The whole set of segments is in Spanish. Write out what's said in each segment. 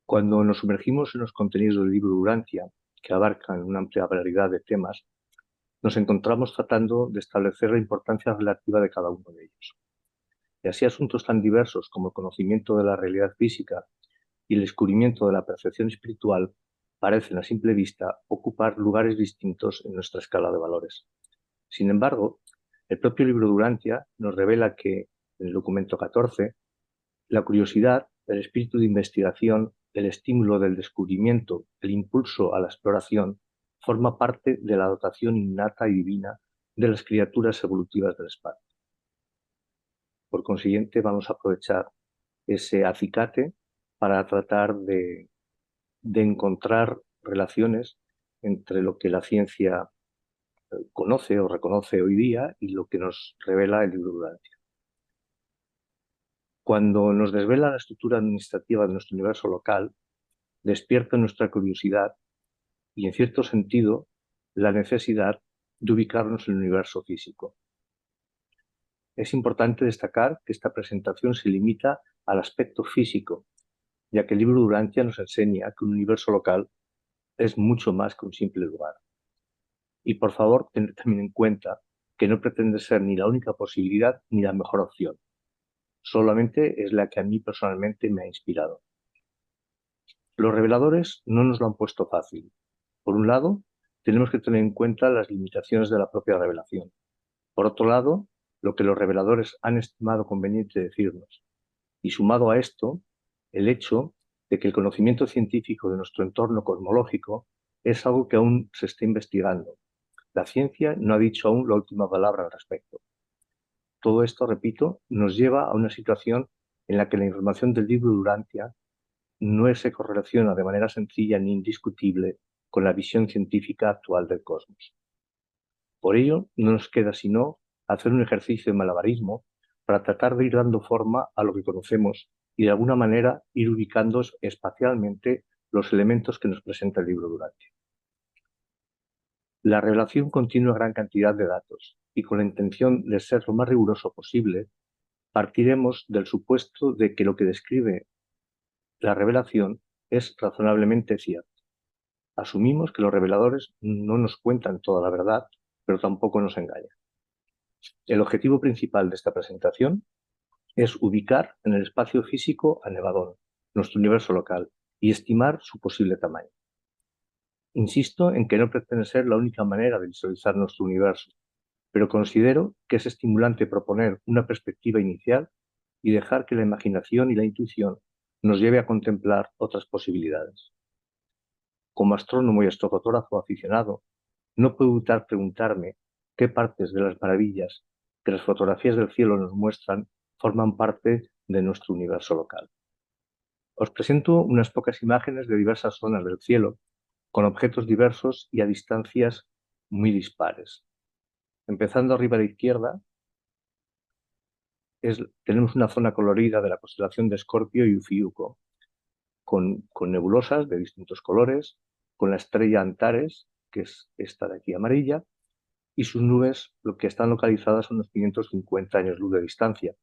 Cuando nos sumergimos en los contenidos del libro Urantia, que abarcan una amplia variedad de temas, nos encontramos tratando de establecer la importancia relativa de cada uno de ellos. Y así asuntos tan diversos como el conocimiento de la realidad física y el descubrimiento de la percepción espiritual parecen a simple vista ocupar lugares distintos en nuestra escala de valores. Sin embargo, el propio libro Urantia nos revela que, en el documento 14, la curiosidad, el espíritu de investigación, el estímulo del descubrimiento, el impulso a la exploración, forma parte de la dotación innata y divina de las criaturas evolutivas del espacio. Por consiguiente, vamos a aprovechar ese acicate para tratar de encontrar relaciones entre lo que la ciencia conoce o reconoce hoy día y lo que nos revela el libro Urantia. Cuando nos desvela la estructura administrativa de nuestro universo local, despierta nuestra curiosidad y, en cierto sentido, la necesidad de ubicarnos en el universo físico. Es importante destacar que esta presentación se limita al aspecto físico, ya que el libro Urantia nos enseña que un universo local es mucho más que un simple lugar. Y por favor, tened también en cuenta que no pretende ser ni la única posibilidad ni la mejor opción. Solamente es la que a mí personalmente me ha inspirado. Los reveladores no nos lo han puesto fácil. Por un lado, tenemos que tener en cuenta las limitaciones de la propia revelación. Por otro lado, lo que los reveladores han estimado conveniente decirnos. Y sumado a esto, el hecho de que el conocimiento científico de nuestro entorno cosmológico es algo que aún se está investigando. La ciencia no ha dicho aún la última palabra al respecto. Todo esto, repito, nos lleva a una situación en la que la información del libro Urantia no se correlaciona de manera sencilla ni indiscutible con la visión científica actual del cosmos. Por ello, no nos queda sino hacer un ejercicio de malabarismo para tratar de ir dando forma a lo que conocemos y de alguna manera ir ubicando espacialmente los elementos que nos presenta el libro Urantia. La revelación contiene una gran cantidad de datos y con la intención de ser lo más riguroso posible, partiremos del supuesto de que lo que describe la revelación es razonablemente cierto. Asumimos que los reveladores no nos cuentan toda la verdad, pero tampoco nos engañan. El objetivo principal de esta presentación es ubicar en el espacio físico a Nevadón, nuestro universo local, y estimar su posible tamaño. Insisto en que no pretende ser la única manera de visualizar nuestro universo, pero considero que es estimulante proponer una perspectiva inicial y dejar que la imaginación y la intuición nos lleve a contemplar otras posibilidades. Como astrónomo y astrofotógrafo aficionado, no puedo evitar preguntarme qué partes de las maravillas que las fotografías del cielo nos muestran forman parte de nuestro universo local. Os presento unas pocas imágenes de diversas zonas del cielo, con objetos diversos y a distancias muy dispares. Empezando arriba a la izquierda, tenemos una zona colorida de la constelación de Escorpio y Ufiuco, con nebulosas de distintos colores, con la estrella Antares, que es esta de aquí amarilla, y sus nubes, lo que están localizadas a unos 550 años luz de distancia.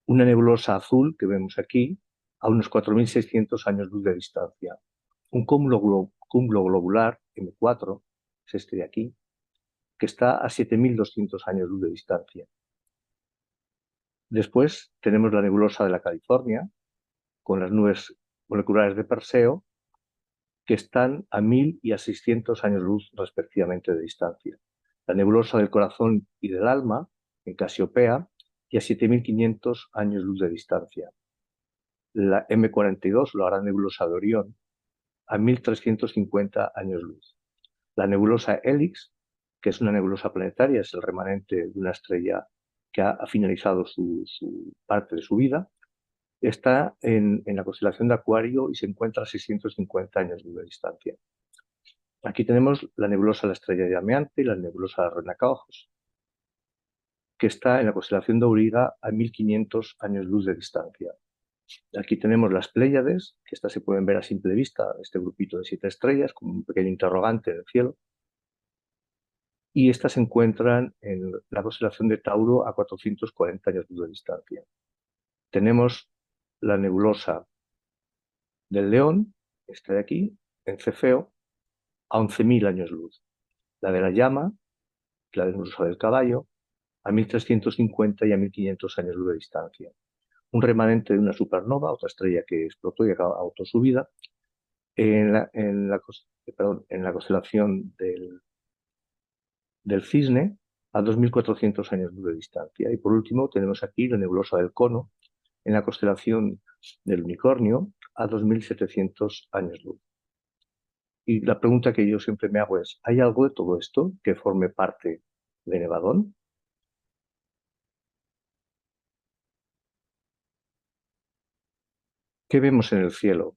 Una nebulosa azul que vemos aquí a unos 4.600 años luz de distancia. Un cúmulo globular M4, es este de aquí, que está a 7.200 años luz de distancia. Después tenemos la nebulosa de la California, con las nubes moleculares de Perseo, que están a 1.000 y a 600 años luz respectivamente de distancia. La nebulosa del Corazón y del Alma, en Casiopea, y a 7.500 años luz de distancia. La M42, la gran nebulosa de Orión, a 1.350 años luz. La nebulosa Helix, que es una nebulosa planetaria, es el remanente de una estrella que ha finalizado su parte de su vida, está en la constelación de Acuario y se encuentra a 650 años luz de distancia. Aquí tenemos la nebulosa de la estrella llameante y la nebulosa de Renacaojos, que está en la constelación de Auriga a 1.500 años luz de distancia. Aquí tenemos las Pléyades, que estas se pueden ver a simple vista, este grupito de 7 estrellas, como un pequeño interrogante en el cielo. Y estas se encuentran en la constelación de Tauro a 440 años luz de distancia. Tenemos la nebulosa del León, esta de aquí, en Cefeo, a 11.000 años luz. La de la Llama, la del Urso del Caballo, a 1.350 y a 1.500 años luz de distancia. Un remanente de una supernova, otra estrella que explotó y agotó su vida, en la constelación del Cisne, a 2.400 años luz de distancia. Y por último tenemos aquí la nebulosa del Cono, en la constelación del Unicornio, a 2.700 años luz. Y la pregunta que yo siempre me hago es, ¿hay algo de todo esto que forme parte de Nevadón? ¿Qué vemos en el cielo?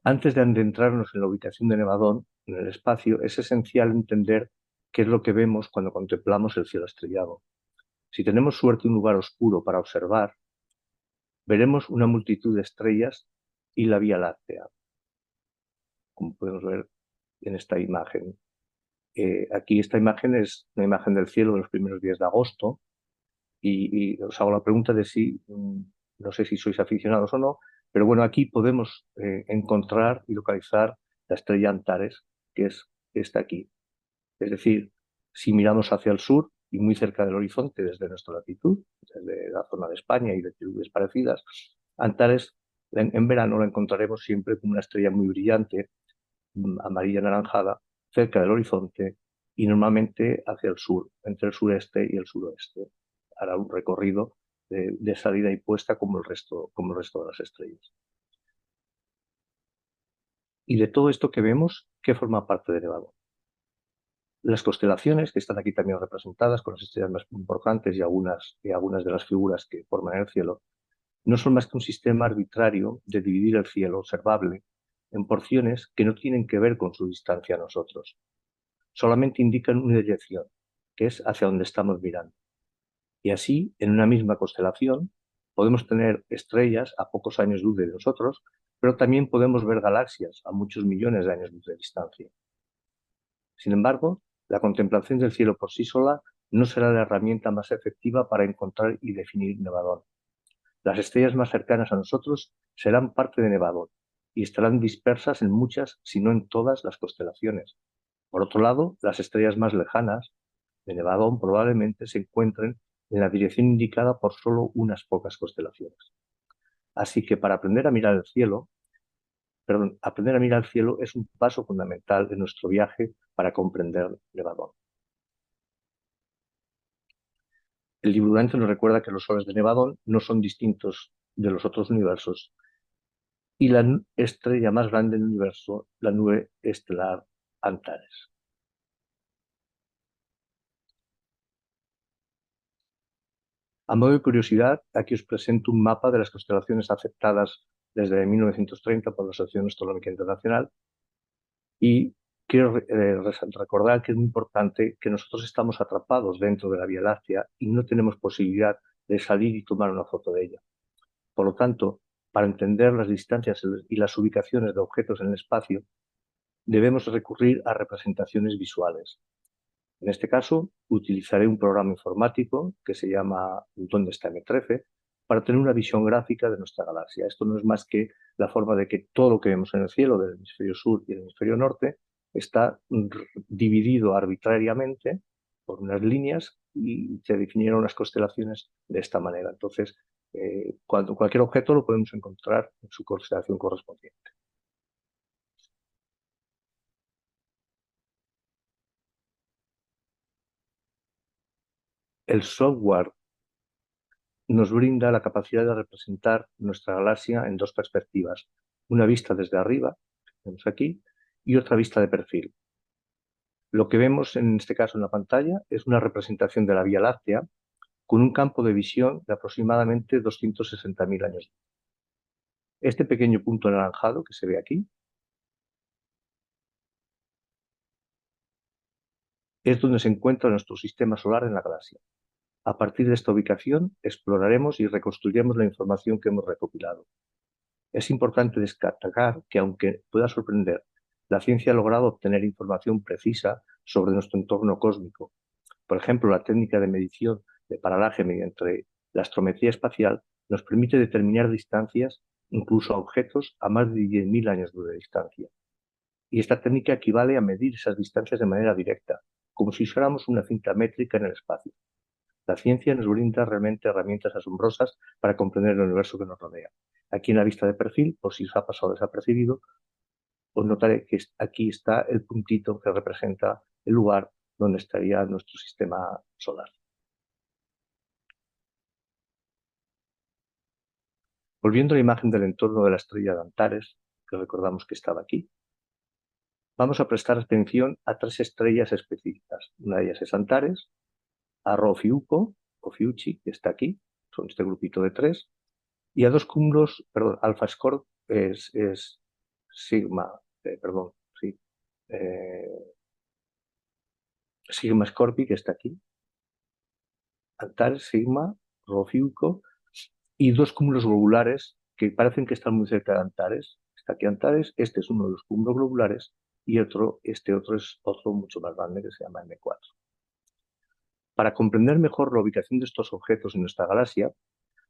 Antes de adentrarnos en la ubicación de Nevadón, en el espacio, es esencial entender qué es lo que vemos cuando contemplamos el cielo estrellado. Si tenemos suerte un lugar oscuro para observar, veremos una multitud de estrellas y la Vía Láctea, como podemos ver en esta imagen. Aquí esta imagen es una imagen del cielo de los primeros días de agosto y os hago la pregunta de si, no sé si sois aficionados o no, pero bueno, aquí podemos encontrar y localizar la estrella Antares, que es esta aquí. Es decir, si miramos hacia el sur y muy cerca del horizonte desde nuestra latitud, desde la zona de España y de latitudes parecidas, Antares en verano la encontraremos siempre como una estrella muy brillante, amarilla anaranjada, cerca del horizonte y normalmente hacia el sur, entre el sureste y el suroeste. Hará un recorrido de salida y puesta como el resto de las estrellas. Y de todo esto que vemos, ¿qué forma parte de Nevadón? Las constelaciones, que están aquí también representadas con las estrellas más importantes y algunas de las figuras que forman el cielo, no son más que un sistema arbitrario de dividir el cielo observable en porciones que no tienen que ver con su distancia a nosotros. Solamente indican una dirección, que es hacia donde estamos mirando. Y así, en una misma constelación, podemos tener estrellas a pocos años luz de nosotros, pero también podemos ver galaxias a muchos millones de años luz de distancia. Sin embargo, la contemplación del cielo por sí sola no será la herramienta más efectiva para encontrar y definir Nevadón. Las estrellas más cercanas a nosotros serán parte de Nevadón y estarán dispersas en muchas, si no en todas, las constelaciones. Por otro lado, las estrellas más lejanas de Nevadón probablemente se encuentren en la dirección indicada por solo unas pocas constelaciones. Así que para aprender a mirar el cielo, aprender a mirar el cielo es un paso fundamental de nuestro viaje para comprender Nevadón. El libro Dante nos recuerda que los soles de Nevadón no son distintos de los otros universos y la estrella más grande del universo, la nube estelar Antares. A modo de curiosidad, aquí os presento un mapa de las constelaciones aceptadas desde 1930 por la Asociación Astronómica Internacional y quiero recordar que es muy importante que nosotros estamos atrapados dentro de la Vía Láctea y no tenemos posibilidad de salir y tomar una foto de ella. Por lo tanto, para entender las distancias y las ubicaciones de objetos en el espacio, debemos recurrir a representaciones visuales. En este caso, utilizaré un programa informático que se llama ¿Dónde está M13? Para tener una visión gráfica de nuestra galaxia. Esto no es más que la forma de que todo lo que vemos en el cielo del hemisferio sur y el hemisferio norte está dividido arbitrariamente por unas líneas y se definieron las constelaciones de esta manera. Entonces, cualquier objeto lo podemos encontrar en su constelación correspondiente. El software nos brinda la capacidad de representar nuestra galaxia en dos perspectivas, una vista desde arriba, que vemos aquí, y otra vista de perfil. Lo que vemos en este caso en la pantalla es una representación de la Vía Láctea con un campo de visión de aproximadamente 260.000 años. Este pequeño punto anaranjado que se ve aquí es donde se encuentra nuestro sistema solar en la galaxia. A partir de esta ubicación exploraremos y reconstruiremos la información que hemos recopilado. Es importante destacar que, aunque pueda sorprender, la ciencia ha logrado obtener información precisa sobre nuestro entorno cósmico. Por ejemplo, la técnica de medición de paralaje mediante la astrometría espacial nos permite determinar distancias, incluso a objetos a más de 10.000 años luz de distancia. Y esta técnica equivale a medir esas distancias de manera directa, como si usáramos una cinta métrica en el espacio. La ciencia nos brinda realmente herramientas asombrosas para comprender el universo que nos rodea. Aquí en la vista de perfil, por si os ha pasado desapercibido, os notaré que aquí está el puntito que representa el lugar donde estaría nuestro sistema solar. Volviendo a la imagen del entorno de la estrella de Antares, que recordamos que estaba aquí, vamos a prestar atención a tres estrellas específicas. Una de ellas es Antares, a Rho Fiuco, o Fiuchi, que está aquí, son este grupito de tres, y a dos cúmulos, perdón, Alpha Scorp es Sigma, sí, Sigma Scorpi, que está aquí, Antares, Sigma, Rho Fiuco, y dos cúmulos globulares que parecen que están muy cerca de Antares. Está aquí Antares, este es uno de los cúmulos globulares, y este otro es otro mucho más grande que se llama M4. Para comprender mejor la ubicación de estos objetos en nuestra galaxia,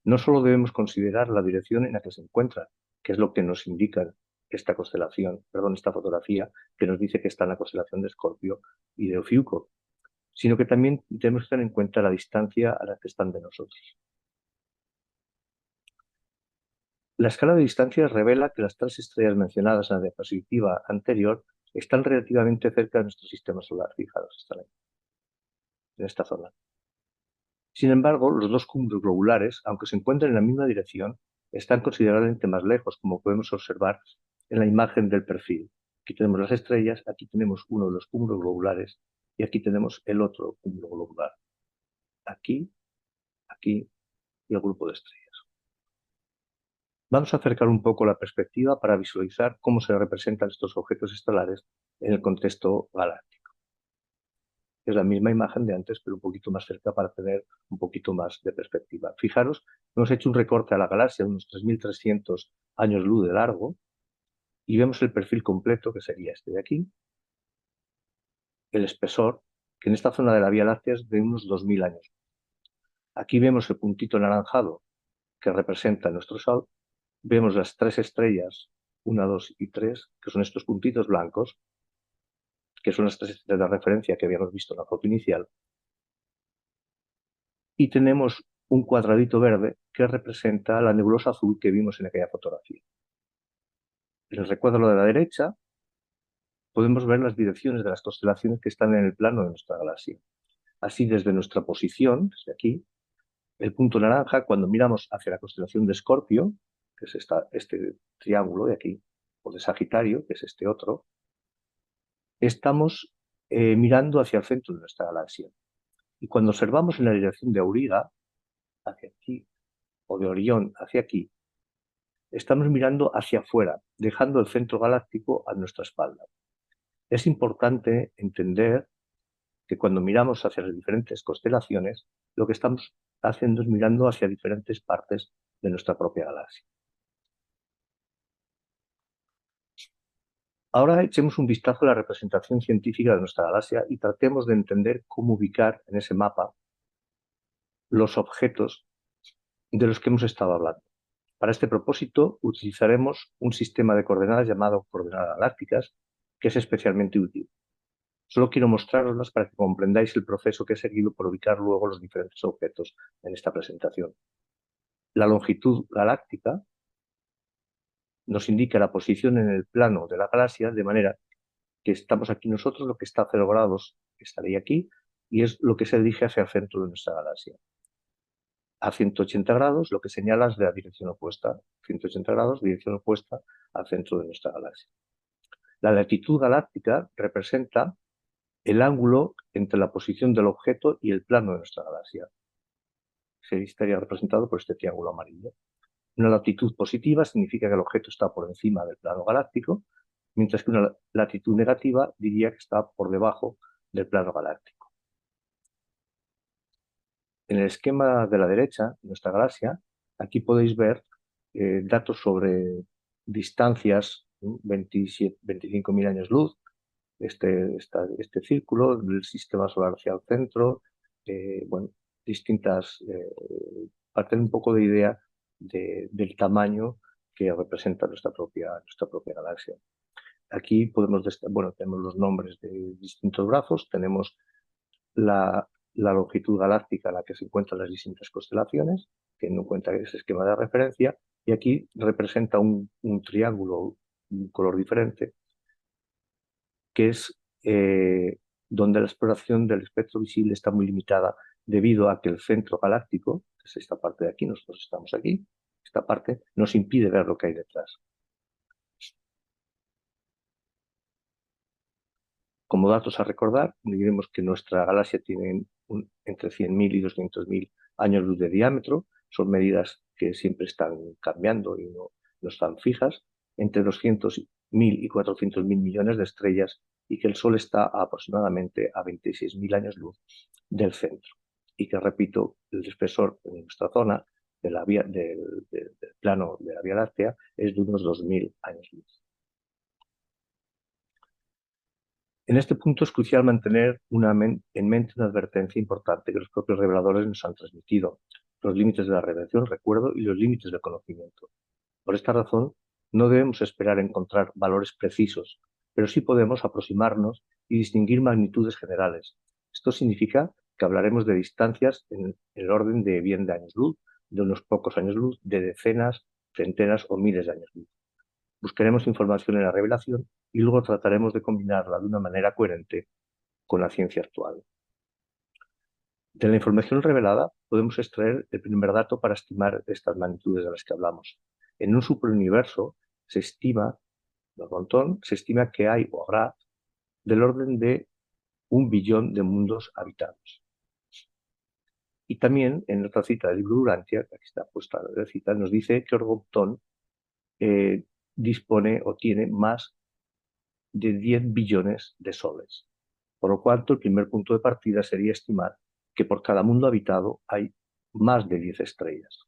no solo debemos considerar la dirección en la que se encuentran, que es lo que nos indica esta fotografía, que nos dice que está en la constelación de Escorpio y de Ofiuco, sino que también debemos tener en cuenta la distancia a la que están de nosotros. La escala de distancias revela que las tres estrellas mencionadas en la diapositiva anterior están relativamente cerca de nuestro sistema solar. Fijaros, están ahí, en esta zona. Sin embargo, los dos cúmulos globulares, aunque se encuentran en la misma dirección, están considerablemente más lejos, como podemos observar en la imagen del perfil. Aquí tenemos las estrellas, aquí tenemos uno de los cúmulos globulares y aquí tenemos el otro cúmulo globular. Aquí, aquí y el grupo de estrellas. Vamos a acercar un poco la perspectiva para visualizar cómo se representan estos objetos estelares en el contexto galáctico. Es la misma imagen de antes, pero un poquito más cerca para tener un poquito más de perspectiva. Fijaros, hemos hecho un recorte a la galaxia de unos 3.300 años luz de largo y vemos el perfil completo, que sería este de aquí, el espesor, que en esta zona de la Vía Láctea es de unos 2.000 años. Aquí vemos el puntito anaranjado que representa nuestro Sol. Vemos las tres estrellas, 1, 2 y 3, que son estos puntitos blancos, que son las tres estrellas de referencia que habíamos visto en la foto inicial. Y tenemos un cuadradito verde que representa la nebulosa azul que vimos en aquella fotografía. En el recuadro de la derecha podemos ver las direcciones de las constelaciones que están en el plano de nuestra galaxia. Así, desde nuestra posición, desde aquí, el punto naranja, cuando miramos hacia la constelación de Escorpio, que es este triángulo de aquí, o de Sagitario, que es este otro, estamos mirando hacia el centro de nuestra galaxia. Y cuando observamos en la dirección de Auriga, hacia aquí, o de Orión hacia aquí, estamos mirando hacia afuera, dejando el centro galáctico a nuestra espalda. Es importante entender que cuando miramos hacia las diferentes constelaciones, lo que estamos haciendo es mirando hacia diferentes partes de nuestra propia galaxia. Ahora echemos un vistazo a la representación científica de nuestra galaxia y tratemos de entender cómo ubicar en ese mapa los objetos de los que hemos estado hablando. Para este propósito utilizaremos un sistema de coordenadas llamado coordenadas galácticas, que es especialmente útil. Solo quiero mostraroslas para que comprendáis el proceso que he seguido por ubicar luego los diferentes objetos en esta presentación. La longitud galáctica nos indica la posición en el plano de la galaxia, de manera que estamos aquí nosotros, lo que está a 0 grados estaría aquí, y es lo que se dirige hacia el centro de nuestra galaxia. A 180 grados, lo que señala es de la dirección opuesta. 180 grados, dirección opuesta al centro de nuestra galaxia. La latitud galáctica representa el ángulo entre la posición del objeto y el plano de nuestra galaxia. Se estaría representado por este triángulo amarillo. Una latitud positiva significa que el objeto está por encima del plano galáctico, mientras que una latitud negativa diría que está por debajo del plano galáctico. En el esquema de la derecha, nuestra galaxia, aquí podéis ver datos sobre distancias, 25.000 años luz, este círculo del sistema solar hacia el centro, distintas, para tener un poco de idea del tamaño que representa nuestra propia galaxia. Aquí tenemos los nombres de distintos brazos, tenemos la longitud galáctica en la que se encuentran las distintas constelaciones, teniendo en cuenta ese esquema de referencia, y aquí representa un triángulo, un color diferente, que es donde la exploración del espectro visible está muy limitada debido a que el centro galáctico, que es esta parte de aquí, nosotros estamos aquí, esta parte nos impide ver lo que hay detrás. Como datos a recordar, diremos que nuestra galaxia tiene entre 100.000 y 200.000 años luz de diámetro. Son medidas que siempre están cambiando y no están fijas. Entre 200.000 y 400.000 millones de estrellas, y que el Sol está aproximadamente a 26.000 años luz del centro. Y que, repito, el espesor en nuestra zona del plano de la Vía Láctea es de unos 2.000 años luz. En este punto es crucial mantener en mente una advertencia importante que los propios reveladores nos han transmitido: los límites de la revelación, recuerdo, y los límites del conocimiento. Por esta razón, no debemos esperar encontrar valores precisos, pero sí podemos aproximarnos y distinguir magnitudes generales. Esto significa que hablaremos de distancias en el orden de bien de años luz, de unos pocos años luz, de decenas, centenas o miles de años luz. Buscaremos información en la revelación y luego trataremos de combinarla de una manera coherente con la ciencia actual. De la información revelada podemos extraer el primer dato para estimar estas magnitudes de las que hablamos. En un superuniverso se estima que hay o habrá del orden de 1 billón de mundos habitados. Y también en otra cita del libro Urantia, que aquí está puesta la cita, nos dice que Orgoptón dispone o tiene más de 10 billones de soles. Por lo cual, el primer punto de partida sería estimar que por cada mundo habitado hay más de 10 estrellas.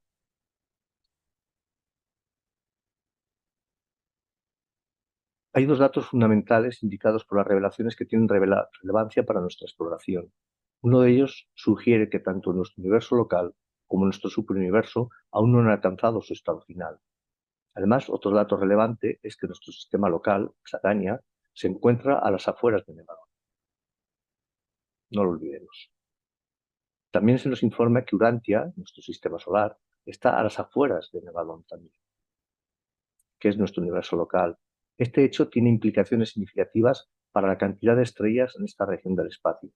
Hay dos datos fundamentales indicados por las revelaciones que tienen relevancia para nuestra exploración. Uno de ellos sugiere que tanto nuestro universo local como nuestro superuniverso aún no han alcanzado su estado final. Además, otro dato relevante es que nuestro sistema local, Satania, se encuentra a las afueras de Nevadón. No lo olvidemos. También se nos informa que Urantia, nuestro sistema solar, está a las afueras de Nevadón también, que es nuestro universo local. Este hecho tiene implicaciones significativas para la cantidad de estrellas en esta región del espacio,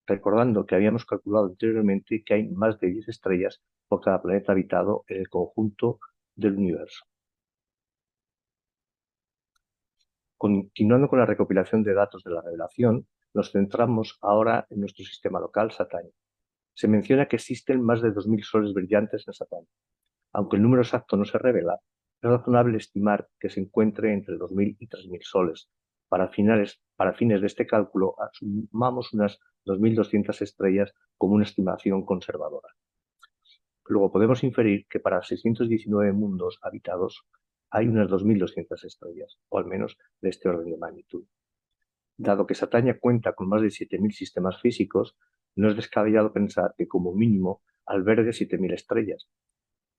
recordando que habíamos calculado anteriormente que hay más de 10 estrellas por cada planeta habitado en el conjunto del universo. Continuando con la recopilación de datos de la revelación, nos centramos ahora en nuestro sistema local, Satania. Se menciona que existen más de 2.000 soles brillantes en Satania. Aunque el número exacto no se revela, es razonable estimar que se encuentre entre 2.000 y 3.000 soles. Para fines de este cálculo, asumamos unas 2.200 estrellas como una estimación conservadora. Luego podemos inferir que para 619 mundos habitados hay unas 2.200 estrellas, o al menos de este orden de magnitud. Dado que Satania cuenta con más de 7.000 sistemas físicos, no es descabellado pensar que como mínimo albergue 7.000 estrellas.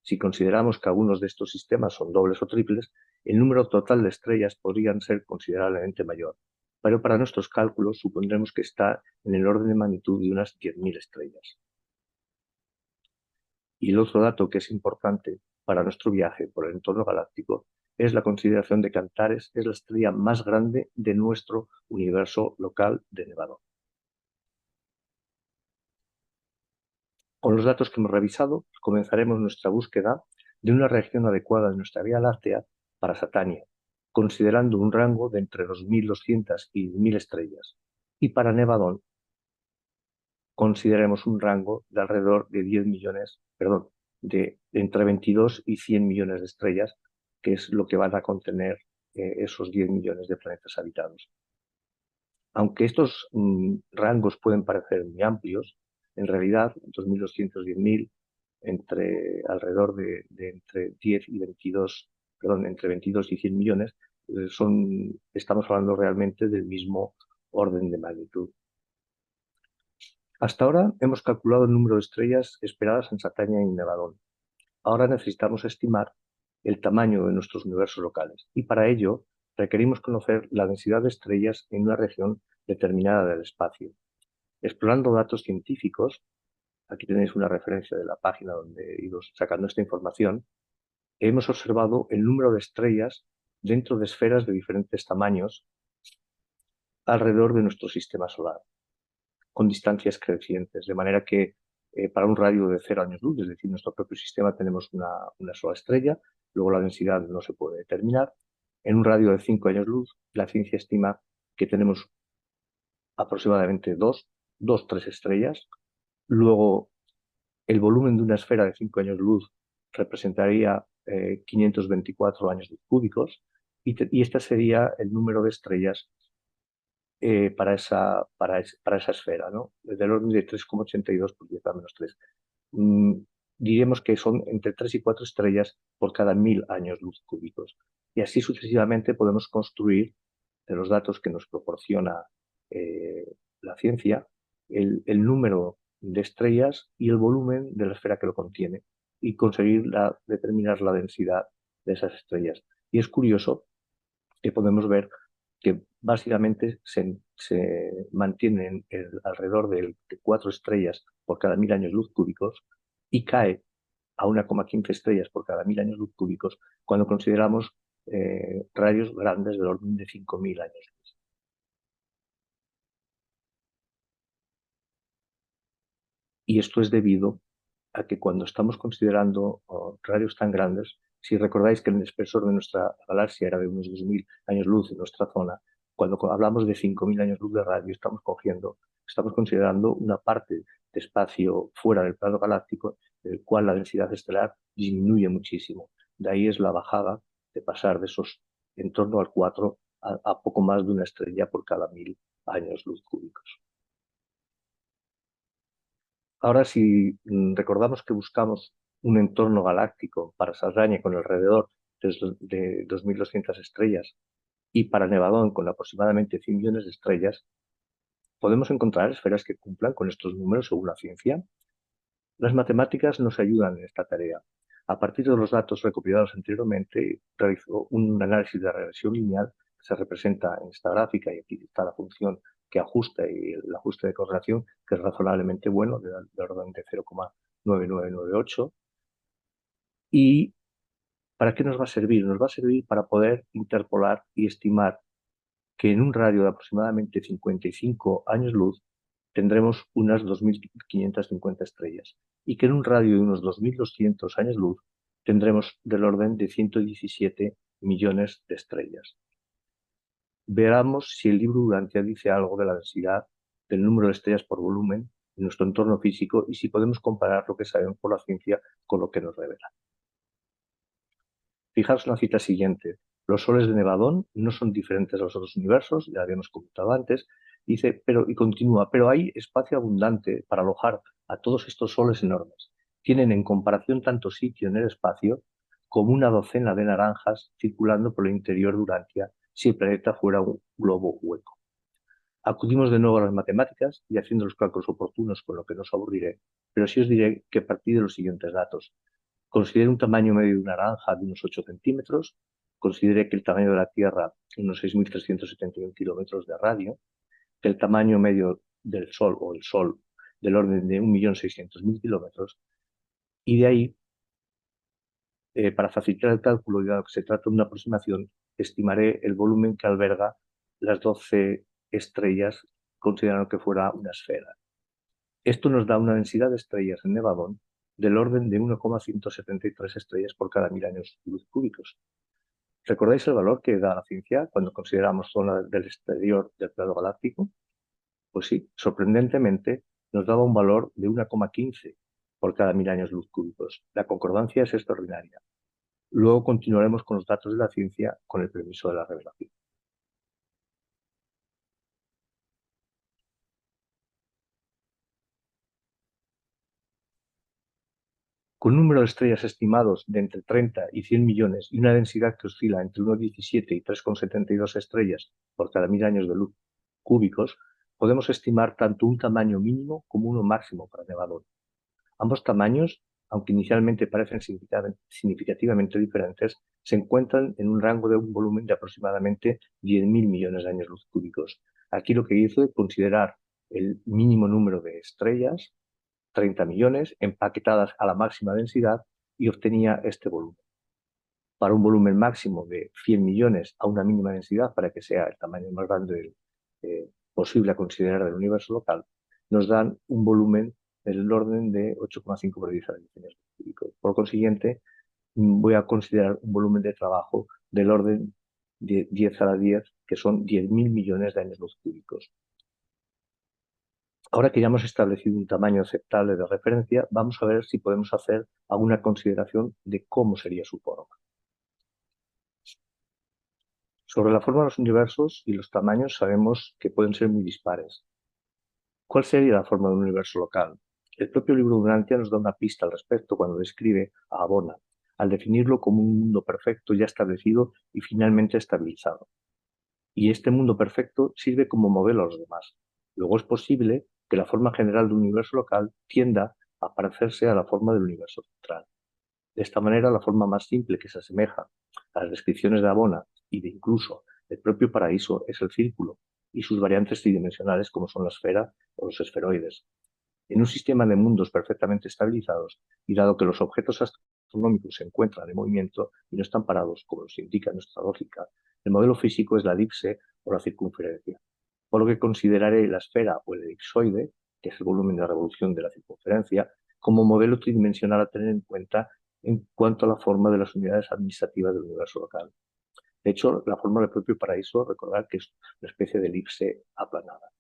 Si consideramos que algunos de estos sistemas son dobles o triples, el número total de estrellas podría ser considerablemente mayor, pero para nuestros cálculos supondremos que está en el orden de magnitud de unas 10.000 estrellas. Y el otro dato que es importante para nuestro viaje por el entorno galáctico es la consideración de que Antares es la estrella más grande de nuestro universo local de Nevadón. Con los datos que hemos revisado, comenzaremos nuestra búsqueda de una región adecuada de nuestra Vía Láctea para Satania, considerando un rango de entre 2.200 y 1.000 estrellas. Y para Nevadón, consideremos un rango de alrededor de 10 millones, de entre 22 y 100 millones de estrellas, que es lo que van a contener esos 10 millones de planetas habitados. Aunque estos rangos pueden parecer muy amplios, en realidad 2.200 y 10.000, alrededor de entre 10 y 22, entre 22 y 100 millones, estamos hablando realmente del mismo orden de magnitud. Hasta ahora hemos calculado el número de estrellas esperadas en Satania y Nevadón. Ahora necesitamos estimar el tamaño de nuestros universos locales y para ello requerimos conocer la densidad de estrellas en una región determinada del espacio. Explorando datos científicos, aquí tenéis una referencia de la página donde he ido sacando esta información, hemos observado el número de estrellas dentro de esferas de diferentes tamaños alrededor de nuestro sistema solar, con distancias crecientes, de manera que para un radio de 0 años luz, es decir, en nuestro propio sistema tenemos una sola estrella, luego la densidad no se puede determinar. En un radio de 5 años luz, la ciencia estima que tenemos aproximadamente 3 estrellas. Luego, el volumen de una esfera de 5 años luz representaría 524 años luz cúbicos y este sería el número de estrellas para esa esfera, ¿no? Del orden de 3,82 por 10 a menos 3. Diremos que son entre 3 y 4 estrellas por cada 1000 años luz cúbicos. Y así sucesivamente podemos construir de los datos que nos proporciona la ciencia el número de estrellas y el volumen de la esfera que lo contiene y conseguir determinar la densidad de esas estrellas. Y es curioso que podemos ver que básicamente se mantienen alrededor de 4 estrellas por cada 1000 años luz cúbicos y cae a 1,15 estrellas por cada 1000 años luz cúbicos cuando consideramos radios grandes del orden de 5000 años luz. Y esto es debido a que cuando estamos considerando radios tan grandes, si recordáis que el espesor de nuestra galaxia era de unos 2000 años luz en nuestra zona, cuando hablamos de 5000 años luz de radio, estamos considerando una parte de espacio fuera del plano galáctico, en el cual la densidad estelar disminuye muchísimo. De ahí es la bajada de pasar de esos en torno al 4 a poco más de una estrella por cada 1000 años luz cúbicos. Ahora, si recordamos que buscamos un entorno galáctico para Saldaña con alrededor de 2.200 estrellas y para Nevadón con aproximadamente 100 millones de estrellas, ¿podemos encontrar esferas que cumplan con estos números según la ciencia? Las matemáticas nos ayudan en esta tarea. A partir de los datos recopilados anteriormente, realizó un análisis de regresión lineal que se representa en esta gráfica y aquí está la función que ajusta y el ajuste de correlación que es razonablemente bueno, de orden de 0,9998. ¿Y para qué nos va a servir? Nos va a servir para poder interpolar y estimar que en un radio de aproximadamente 55 años luz tendremos unas 2.550 estrellas y que en un radio de unos 2.200 años luz tendremos del orden de 117 millones de estrellas. Veamos si el libro Urantia dice algo de la densidad del número de estrellas por volumen en nuestro entorno físico y si podemos comparar lo que sabemos por la ciencia con lo que nos revela. Fijaos en la cita siguiente. Los soles de Nevadón no son diferentes a los otros universos, ya habíamos comentado antes, dice, y continúa, pero hay espacio abundante para alojar a todos estos soles enormes. Tienen en comparación tanto sitio en el espacio como una docena de naranjas circulando por el interior de Urantia si el planeta fuera un globo hueco. Acudimos de nuevo a las matemáticas y haciendo los cálculos oportunos, con lo que no os aburriré, pero sí os diré que a partir de los siguientes datos. Considere un tamaño medio de una naranja de unos 8 centímetros, considere que el tamaño de la Tierra unos 6.371 kilómetros de radio, que el tamaño medio del Sol o el Sol del orden de 1.600.000 kilómetros, y de ahí, para facilitar el cálculo, y dado que se trata de una aproximación, estimaré el volumen que alberga las 12 estrellas, considerando que fuera una esfera. Esto nos da una densidad de estrellas en Nevadón del orden de 1,173 estrellas por cada 1000 años luz cúbicos. ¿Recordáis el valor que da la ciencia cuando consideramos zona del exterior del plano galáctico? Pues sí, sorprendentemente nos daba un valor de 1,15 por cada 1000 años luz cúbicos. La concordancia es extraordinaria. Luego continuaremos con los datos de la ciencia con el permiso de la revelación. Con un número de estrellas estimados de entre 30 y 100 millones y una densidad que oscila entre 1,17 y 3,72 estrellas por cada 1000 años de luz cúbicos, podemos estimar tanto un tamaño mínimo como uno máximo para Nevadón. Ambos tamaños aunque inicialmente parecen significativamente diferentes, se encuentran en un rango de un volumen de aproximadamente 10.000 millones de años luz cúbicos. Aquí lo que hizo es considerar el mínimo número de estrellas, 30 millones, empaquetadas a la máxima densidad, y obtenía este volumen. Para un volumen máximo de 100 millones a una mínima densidad, para que sea el tamaño más grande posible a considerar del universo local, nos dan un volumen del orden de 8,5 por 10 a la 10 metros cúbicos. Por consiguiente, voy a considerar un volumen de trabajo del orden de 10 a la 10, que son 10.000 millones de años luz cúbicos. Ahora que ya hemos establecido un tamaño aceptable de referencia, vamos a ver si podemos hacer alguna consideración de cómo sería su forma. Sobre la forma de los universos y los tamaños sabemos que pueden ser muy dispares. ¿Cuál sería la forma de un universo local? El propio libro de Urantia nos da una pista al respecto cuando describe a Abona, al definirlo como un mundo perfecto ya establecido y finalmente estabilizado. Y este mundo perfecto sirve como modelo a los demás. Luego es posible que la forma general de un universo local tienda a parecerse a la forma del universo central. De esta manera, la forma más simple que se asemeja a las descripciones de Abona y de incluso el propio paraíso es el círculo y sus variantes tridimensionales como son la esfera o los esferoides. En un sistema de mundos perfectamente estabilizados y dado que los objetos astronómicos se encuentran en movimiento y no están parados, como nos indica nuestra lógica, el modelo físico es la elipse o la circunferencia, por lo que consideraré la esfera o el elipsoide, que es el volumen de revolución de la circunferencia, como modelo tridimensional a tener en cuenta en cuanto a la forma de las unidades administrativas del universo local. De hecho, la forma del propio paraíso, recordar que es una especie de elipse aplanada.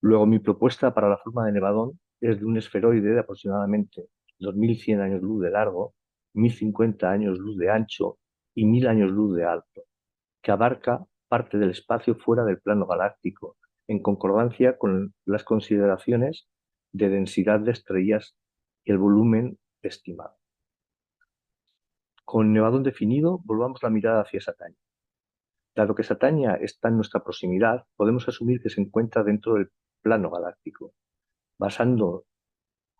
Luego, mi propuesta para la forma de Nevadón es de un esferoide de aproximadamente 2.100 años luz de largo, 1.050 años luz de ancho y 1.000 años luz de alto, que abarca parte del espacio fuera del plano galáctico, en concordancia con las consideraciones de densidad de estrellas y el volumen estimado. Con Nevadón definido, volvamos la mirada hacia Satania. Dado que Satania está en nuestra proximidad, podemos asumir que se encuentra dentro del plano galáctico. Basando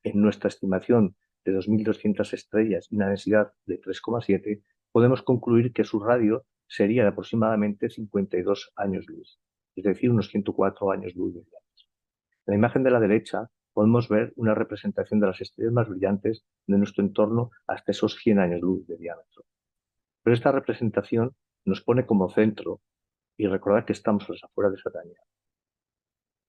en nuestra estimación de 2.200 estrellas y una densidad de 3,7, podemos concluir que su radio sería de aproximadamente 52 años luz, es decir, unos 104 años luz de diámetro. En la imagen de la derecha podemos ver una representación de las estrellas más brillantes de nuestro entorno hasta esos 100 años luz de diámetro. Pero esta representación nos pone como centro y recordar que estamos a las afueras de Satania,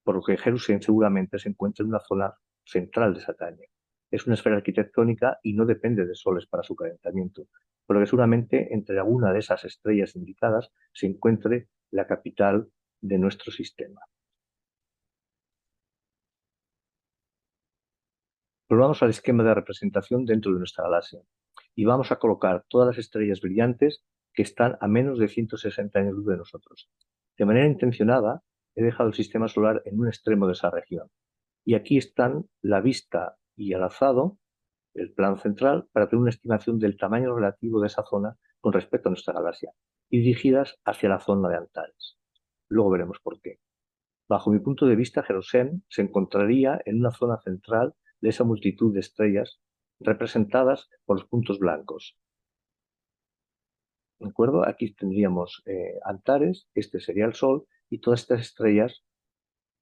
por lo que Jerusalén seguramente se encuentra en una zona central de Satania. Es una esfera arquitectónica y no depende de soles para su calentamiento, por lo que seguramente entre alguna de esas estrellas indicadas se encuentre la capital de nuestro sistema. Volvamos al esquema de representación dentro de nuestra galaxia y vamos a colocar todas las estrellas brillantes que están a menos de 160 años luz de nosotros. De manera intencionada, he dejado el sistema solar en un extremo de esa región. Y aquí están la vista y el alzado, el plano central, para tener una estimación del tamaño relativo de esa zona con respecto a nuestra galaxia, y dirigidas hacia la zona de Antares. Luego veremos por qué. Bajo mi punto de vista, Jerusalén se encontraría en una zona central de esa multitud de estrellas representadas por los puntos blancos. ¿De acuerdo? Aquí tendríamos Antares, este sería el Sol, y todas estas estrellas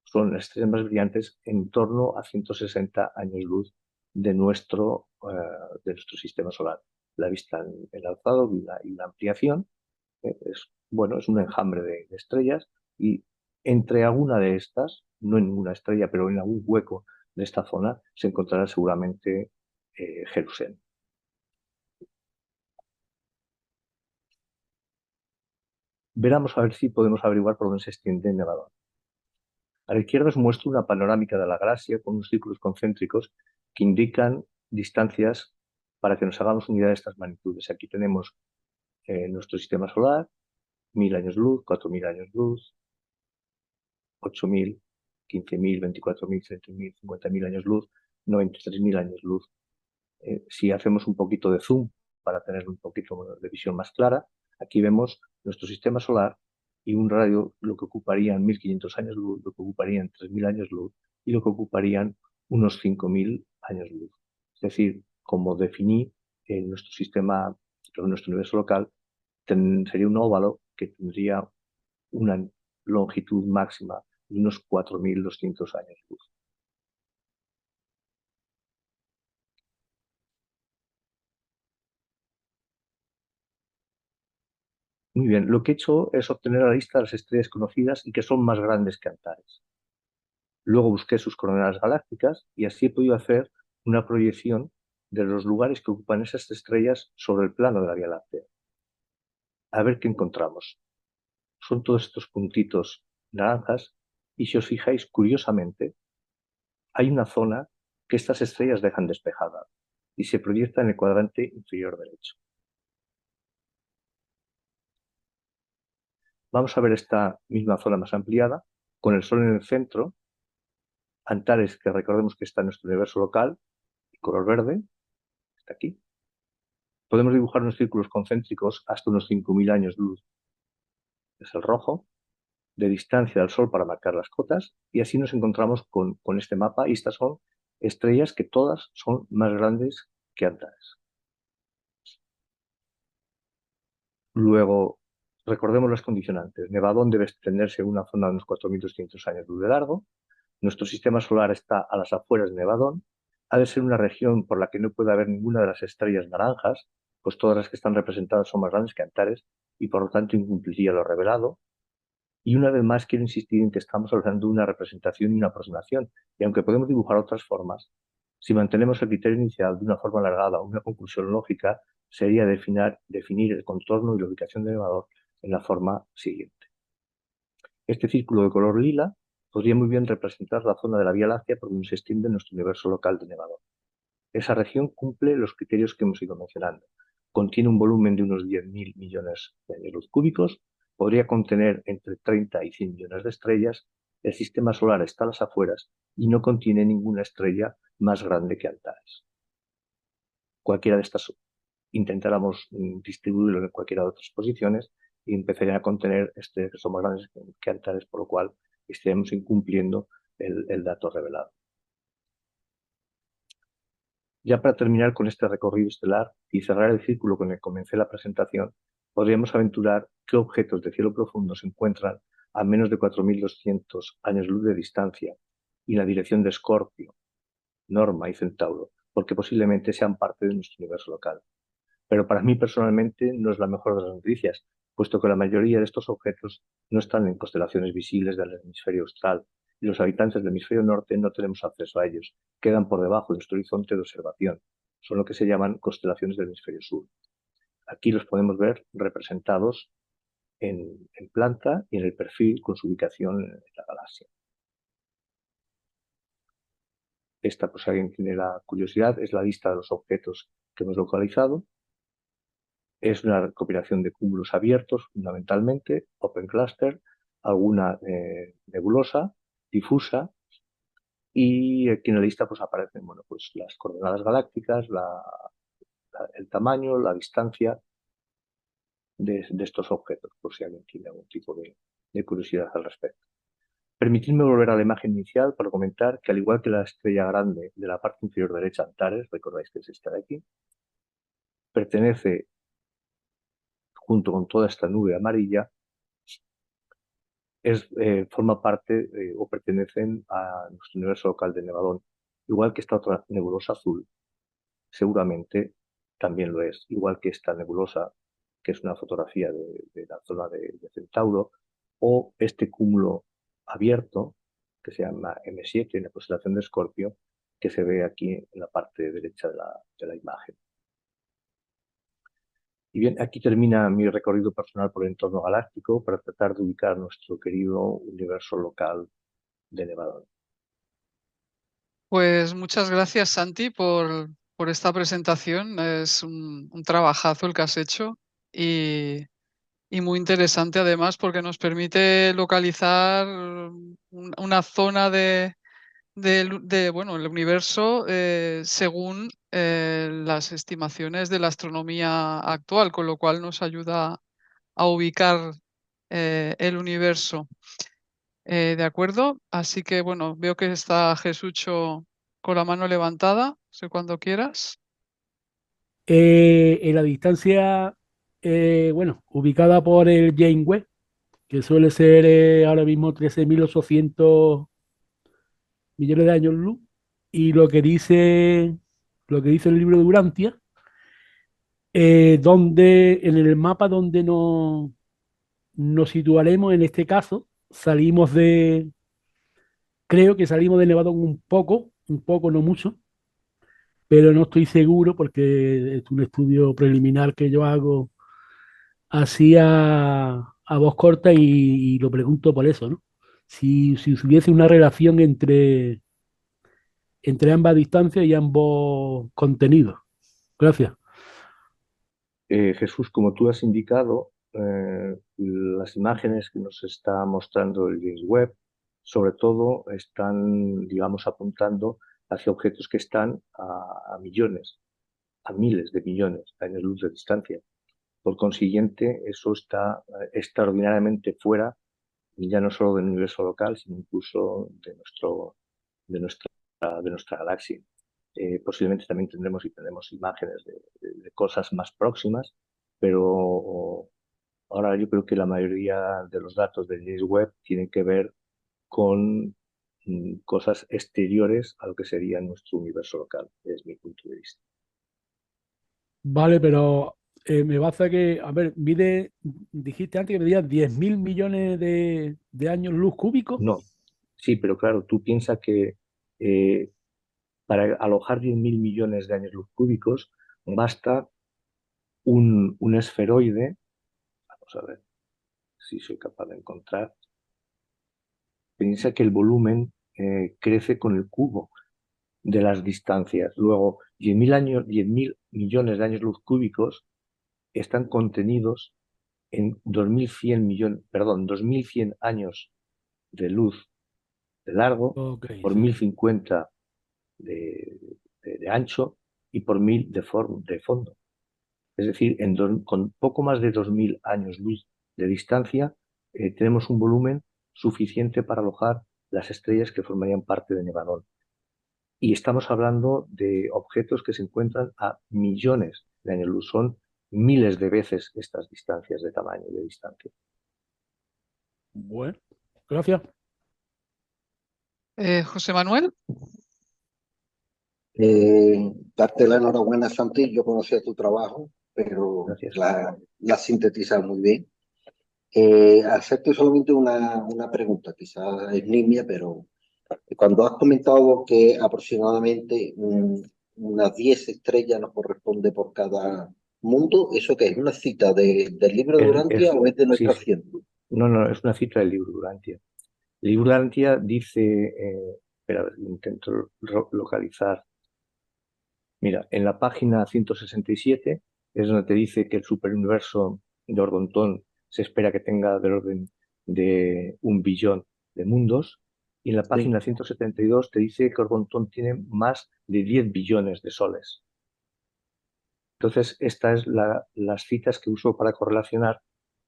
son las estrellas más brillantes en torno a 160 años luz de nuestro sistema solar. La vista en el alzado y la ampliación es un enjambre de estrellas, y entre alguna de estas, no en ninguna estrella, pero en algún hueco de esta zona, se encontrará seguramente Jerusalén. Veramos a ver si podemos averiguar por dónde se extiende Nevadón. A la izquierda os muestro una panorámica de la galaxia con unos círculos concéntricos que indican distancias para que nos hagamos una idea de estas magnitudes. Aquí tenemos nuestro sistema solar, 1.000 años luz, 4.000 años luz, 8.000, 15.000, 24.000, 30.000, 50.000 años luz, 93.000 años luz. Si hacemos un poquito de zoom para tener un poquito de visión más clara, aquí vemos nuestro sistema solar y un radio, lo que ocuparían 1.500 años luz, lo que ocuparían 3.000 años luz y lo que ocuparían unos 5.000 años luz. Es decir, como definí nuestro sistema, nuestro universo local, sería un óvalo que tendría una longitud máxima de unos 4.200 años luz. Muy bien, lo que he hecho es obtener la lista de las estrellas conocidas y que son más grandes que Antares. Luego busqué sus coordenadas galácticas y así he podido hacer una proyección de los lugares que ocupan esas estrellas sobre el plano de la Vía Láctea. A ver qué encontramos. Son todos estos puntitos naranjas y si os fijáis, curiosamente, hay una zona que estas estrellas dejan despejada y se proyecta en el cuadrante inferior derecho. Vamos a ver esta misma zona más ampliada, con el Sol en el centro, Antares, que recordemos que está en nuestro universo local, color verde, está aquí. Podemos dibujar unos círculos concéntricos hasta unos 5.000 años luz, es el rojo, de distancia del Sol para marcar las cotas, y así nos encontramos con este mapa, y estas son estrellas que todas son más grandes que Antares. Luego, recordemos las condicionantes. Nevadón debe extenderse en una zona de unos 4.200 años luz de largo. Nuestro sistema solar está a las afueras de Nevadón. Ha de ser una región por la que no puede haber ninguna de las estrellas naranjas, pues todas las que están representadas son más grandes que Antares y por lo tanto incumpliría lo revelado. Y una vez más quiero insistir en que estamos hablando de una representación y una aproximación. Y aunque podemos dibujar otras formas, si mantenemos el criterio inicial de una forma alargada o una conclusión lógica, sería definir el contorno y la ubicación del nevador en la forma siguiente. Este círculo de color lila podría muy bien representar la zona de la Vía Láctea por donde se extiende nuestro universo local de nevador. Esa región cumple los criterios que hemos ido mencionando. Contiene un volumen de unos 10.000 millones de años luz cúbicos, podría contener entre 30 y 100 millones de estrellas, el sistema solar está a las afueras y no contiene ninguna estrella más grande que Antares. Cualquiera de estas intentáramos distribuirlo en cualquiera de otras posiciones y empezarían a contener estrellas que son más grandes que Antares, por lo cual estaríamos incumpliendo el dato revelado. Ya para terminar con este recorrido estelar y cerrar el círculo con el que comencé la presentación, podríamos aventurar qué objetos de cielo profundo se encuentran a menos de 4.200 años luz de distancia y en la dirección de Escorpio, Norma y Centauro, porque posiblemente sean parte de nuestro universo local. Pero para mí personalmente no es la mejor de las noticias, puesto que la mayoría de estos objetos no están en constelaciones visibles del hemisferio austral y los habitantes del hemisferio norte no tenemos acceso a ellos, quedan por debajo de nuestro horizonte de observación. Son lo que se llaman constelaciones del hemisferio sur. Aquí los podemos ver representados en planta y en el perfil con su ubicación en la galaxia. Esta, pues si alguien tiene la curiosidad, es la lista de los objetos que hemos localizado. Es una recopilación de cúmulos abiertos, fundamentalmente, open cluster, alguna nebulosa, difusa, y aquí en la lista pues aparecen bueno, pues, las coordenadas galácticas, el tamaño, la distancia de estos objetos, por si alguien tiene algún tipo de curiosidad al respecto. Permitidme volver a la imagen inicial para comentar que al igual que la estrella grande de la parte inferior derecha, Antares, recordáis que es esta de aquí, pertenece junto con toda esta nube amarilla forma parte o pertenecen a nuestro universo local de Nevadón, igual que esta otra nebulosa azul, seguramente también lo es, igual que esta nebulosa, que es una fotografía de la zona de Centauro, o este cúmulo abierto, que se llama M7 en la constelación de Escorpio, que se ve aquí en la parte derecha de la imagen. Y bien, aquí termina mi recorrido personal por el entorno galáctico para tratar de ubicar nuestro querido universo local de Nevadón. Pues muchas gracias, Santi, por esta presentación. Es un trabajazo el que has hecho y, y muy interesante además porque nos permite localizar una zona bueno, el universo según las estimaciones de la astronomía actual, con lo cual nos ayuda a ubicar el universo. ¿De acuerdo? Así que bueno, veo que está Jesucho con la mano levantada, sé cuando quieras. En la distancia, bueno, ubicada por el James Webb, que suele ser ahora mismo 13.800 millones de años luz, y lo que dice el libro de Urantia, donde en el mapa donde nos situaremos en este caso, creo que salimos de Nevadón un poco, no mucho, pero no estoy seguro porque es un estudio preliminar que yo hago así a voz corta y lo pregunto por eso, ¿no? Si hubiese una relación entre ambas distancias y ambos contenidos. Gracias. Jesús, como tú has indicado, las imágenes que nos está mostrando el James Webb, sobre todo, están, digamos, apuntando hacia objetos que están a millones, a miles de millones de años luz de distancia. Por consiguiente, eso está extraordinariamente fuera, ya no solo del universo local, sino incluso de nuestra, de nuestra galaxia. Posiblemente también tendremos y tenemos imágenes de cosas más próximas, pero ahora yo creo que la mayoría de los datos del James Webb tienen que ver con cosas exteriores a lo que sería nuestro universo local, desde mi punto de vista. Vale, pero me basa que, a ver, dijiste antes que medía 10.000 millones de años luz cúbicos. No, sí, pero claro, tú piensas que eh, para alojar 10.000 millones de años luz cúbicos basta un esferoide, vamos a ver si soy capaz de encontrar, piensa que el volumen crece con el cubo de las distancias. Luego, 10.000 años, 10.000 millones de años luz cúbicos están contenidos en 2.100 millones, perdón, 2.100 años de luz de largo Ok, por sí. 1.050 de, de ancho y por 1.000 de fondo. Es decir, con poco más de 2.000 años luz de distancia, tenemos un volumen suficiente para alojar las estrellas que formarían parte de Nevadón. Y estamos hablando de objetos que se encuentran a millones de años luz. Son miles de veces estas distancias de tamaño y de distancia. Bueno, gracias. José Manuel, Darte la enhorabuena, Santi. Yo conocía tu trabajo, pero Gracias. la sintetizas muy bien. Hacerte solamente una pregunta, quizás es nimia, pero cuando has comentado que aproximadamente unas 10 estrellas nos corresponde por cada mundo, ¿eso qué es? ¿Una cita del libro de Urantia o es de Sí, nuestra sí. ciencia? No, no, es una cita del libro Durantia. El libro Durantia dice, espera, a ver, intento localizar. Mira, en la página 167 es donde te dice que el superuniverso de Ordontón se espera que tenga del orden de 1 billón de mundos. Y en la Sí. página 172 te dice que Ordontón tiene más de 10 billones de soles. Entonces, estas es las citas que uso para correlacionar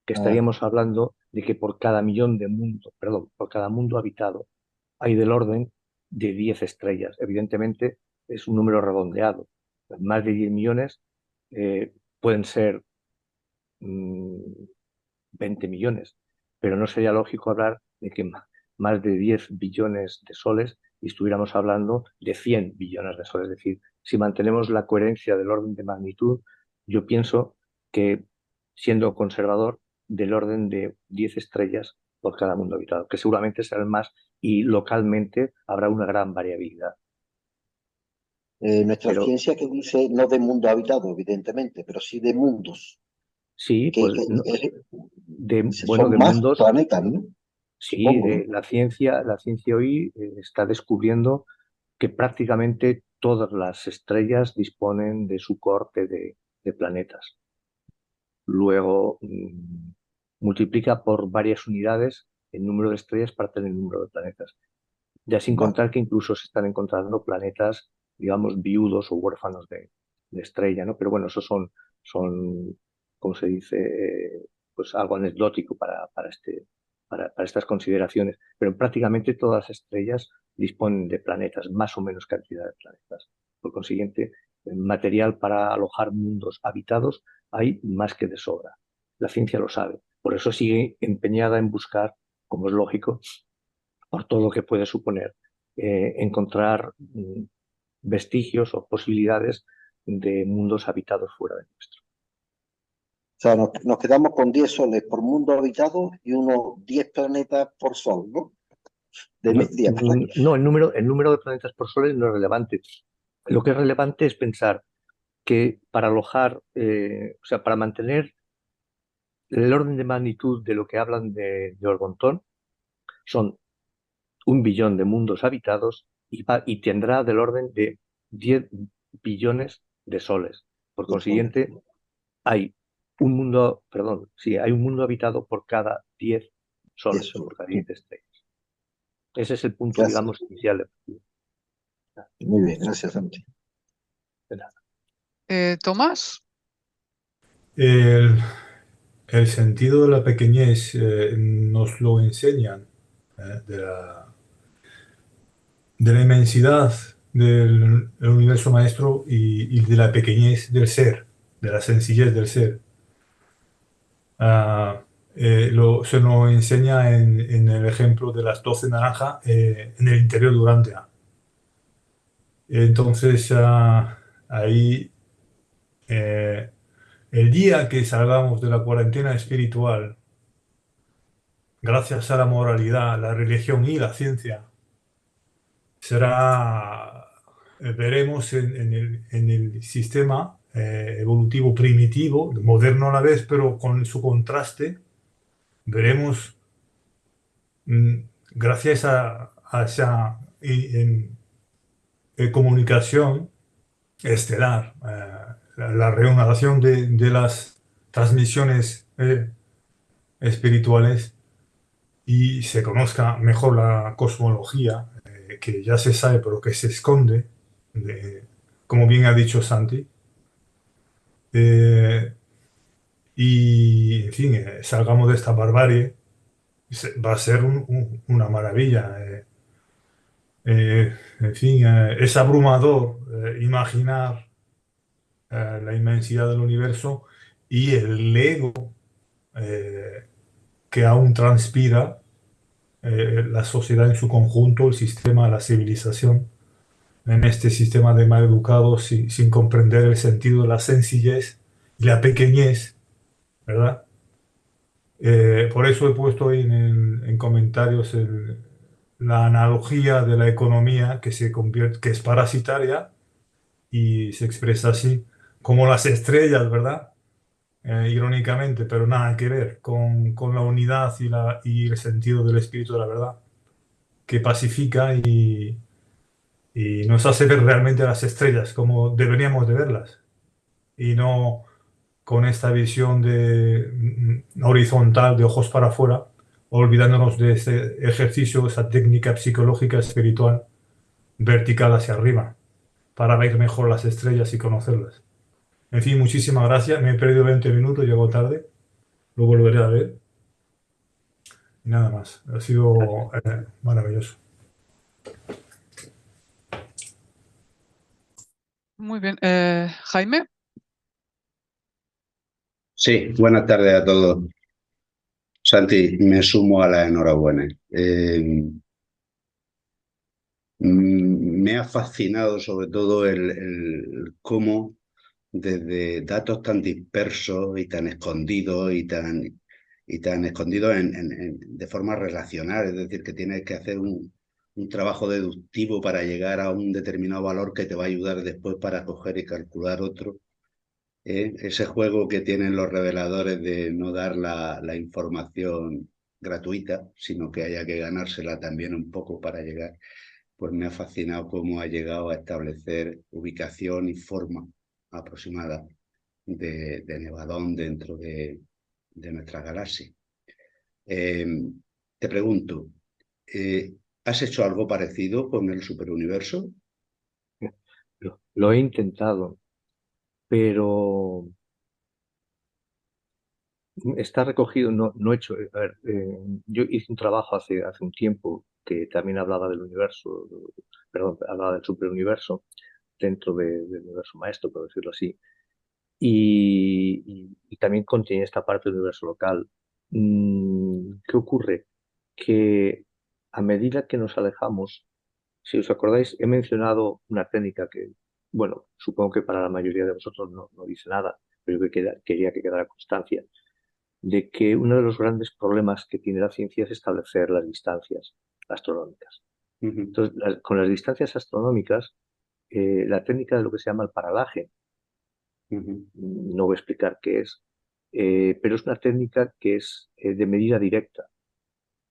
que Ah, estaríamos hablando de que por cada millón de mundo, perdón, por cada mundo habitado hay del orden de 10 estrellas. Evidentemente es un número redondeado. Más de 10 millones pueden ser 20 millones, pero no sería lógico hablar de que más de 10 billones de soles y estuviéramos hablando de 100 billones de soles. Es decir, si mantenemos la coherencia del orden de magnitud, yo pienso que, siendo conservador, del orden de 10 estrellas por cada mundo habitado, que seguramente serán más y localmente habrá una gran variabilidad. nuestra Pero ciencia que dice no de mundo habitado, evidentemente, pero sí de mundos, sí, que, pues que, bueno, son de más mundos. planetas, ¿no? Sí, Supongo, ¿no? la ciencia hoy está descubriendo que prácticamente todas las estrellas disponen de su cohorte de planetas. Luego multiplica por varias unidades el número de estrellas para tener el número de planetas. Ya sin Vale. contar que incluso se están encontrando planetas, digamos, viudos o huérfanos de estrella, ¿no? Pero bueno, esos son, ¿cómo se dice? Pues algo anecdótico para estas consideraciones, pero prácticamente todas las estrellas disponen de planetas, más o menos cantidad de planetas. Por consiguiente, material para alojar mundos habitados hay más que de sobra. La ciencia lo sabe. Por eso sigue empeñada en buscar, como es lógico, por todo lo que puede suponer encontrar vestigios o posibilidades de mundos habitados fuera de nuestro. O sea, nos quedamos con 10 soles por mundo habitado y unos 10 planetas por sol, ¿no? De media. No, el número de planetas por sol no es relevante. Lo que es relevante es pensar que para alojar, o sea, para mantener el orden de magnitud de lo que hablan de Orgontón, son 1 billón de mundos habitados y tendrá del orden de 10 billones de soles. Por consiguiente, hay un mundo, perdón, sí, hay un mundo habitado por cada 10 soles, Eso. por cada 10 estrellas. Ese es el punto, Gracias. digamos, inicial. Muy bien, gracias, Santi. De nada. Tomás, El sentido de la pequeñez nos lo enseñan de la inmensidad del universo maestro y de la pequeñez del ser, de la sencillez del ser. Se nos enseña en el ejemplo de las 12 naranjas en el interior de Urantia. Entonces, ahí, el día que salgamos de la cuarentena espiritual, gracias a la moralidad, la religión y la ciencia, veremos en el sistema evolutivo primitivo, moderno a la vez, pero con su contraste, veremos, gracias a esa comunicación estelar, la reunión de las transmisiones espirituales, y se conozca mejor la cosmología, que ya se sabe, pero que se esconde, como bien ha dicho Santi. Y, en fin, salgamos de esta barbarie. Va a ser una maravilla. En fin, es abrumador imaginar la inmensidad del universo y el ego que aún transpira la sociedad en su conjunto, el sistema, la civilización, en este sistema de maleducados sin comprender el sentido de la sencillez y la pequeñez, ¿verdad? Por eso he puesto ahí en comentarios la analogía de la economía que es parasitaria y se expresa así, como las estrellas, ¿verdad? Irónicamente, pero nada que ver con la unidad y el sentido del espíritu de la verdad, que pacifica y nos hace ver realmente las estrellas como deberíamos de verlas, y no con esta visión horizontal, de ojos para afuera, olvidándonos de este ejercicio, esa técnica psicológica espiritual vertical hacia arriba, para ver mejor las estrellas y conocerlas. En fin, muchísimas gracias. Me he perdido 20 minutos, llego tarde, lo volveré a ver. Y nada más, ha sido maravilloso. muy bien. Jaime, Sí, buenas tardes a todos. Santi, me sumo a la enhorabuena. Me ha fascinado sobre todo el cómo desde datos tan dispersos y tan escondidos y tan escondidos de forma relacional, es decir, que tienes que hacer un trabajo deductivo para llegar a un determinado valor que te va a ayudar después para coger y calcular otro. Ese juego que tienen los reveladores de no dar la información gratuita, sino que haya que ganársela también un poco para llegar, pues me ha fascinado cómo ha llegado a establecer ubicación y forma aproximada de Nevadón dentro de nuestra galaxia. Te pregunto, ¿has hecho algo parecido con el superuniverso? Lo he intentado, pero Está recogido, no he hecho, a ver, yo hice un trabajo hace un tiempo que también hablaba del universo, perdón, hablaba del superuniverso dentro del universo maestro, por decirlo así, y también contiene esta parte del universo local. ¿Qué ocurre? Que a medida que nos alejamos, si os acordáis, he mencionado una técnica que, bueno, supongo que para la mayoría de vosotros no dice nada, pero yo quería que quedara constancia de que uno de los grandes problemas que tiene la ciencia es establecer las distancias astronómicas. Ujú, Entonces, con las distancias astronómicas, la técnica de lo que se llama el paralaje, ujú, no voy a explicar qué es, pero es una técnica que es de medida directa.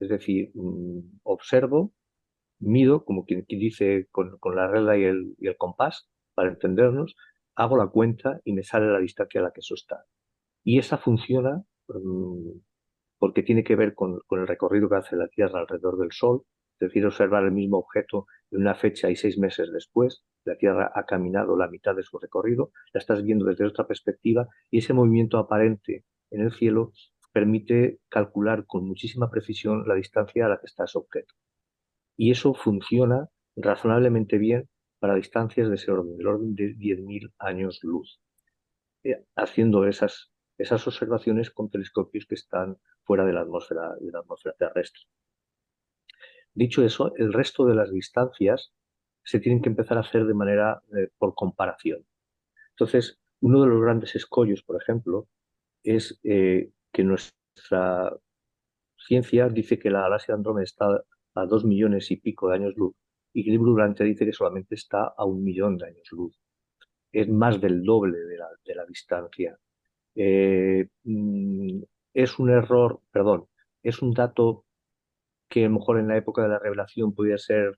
Es decir, observo, mido, como quien dice, con la regla y el compás, para entendernos, hago la cuenta y me sale la distancia a la que eso está. Y esa funciona porque tiene que ver con el recorrido que hace la Tierra alrededor del Sol, es decir, observar el mismo objeto en una fecha y 6 meses después. La Tierra ha caminado la mitad de su recorrido, la estás viendo desde otra perspectiva y ese movimiento aparente en el cielo permite calcular con muchísima precisión la distancia a la que está ese objeto. Y eso funciona razonablemente bien para distancias de ese orden, del orden de 10.000 años luz, haciendo esas observaciones con telescopios que están fuera de la atmósfera terrestre. Dicho eso, el resto de las distancias se tienen que empezar a hacer de manera por comparación. Entonces, uno de los grandes escollos, por ejemplo, es que nuestra ciencia dice que la galaxia de Andrómeda está a 2 millones y pico de años luz y que el libro Durante dice que solamente está a 1 millón de años luz. Es más del doble de la distancia. Es un error, perdón, es un dato que a lo mejor en la época de la revelación podía ser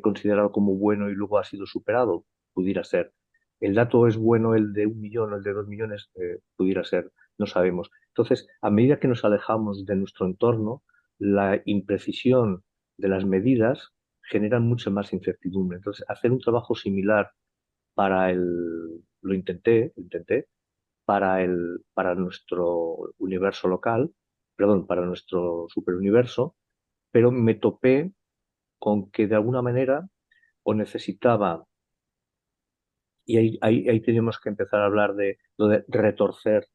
considerado como bueno y luego ha sido superado, pudiera ser. El dato es bueno, el de 1 millón o el de 2 millones, pudiera ser, no sabemos. Entonces, a medida que nos alejamos de nuestro entorno, la imprecisión de las medidas genera mucha más incertidumbre. Entonces, hacer un trabajo similar lo intenté, para nuestro universo local, perdón, para nuestro superuniverso, pero me topé con que de alguna manera o necesitaba, y ahí tenemos que empezar a hablar de lo de retorcer,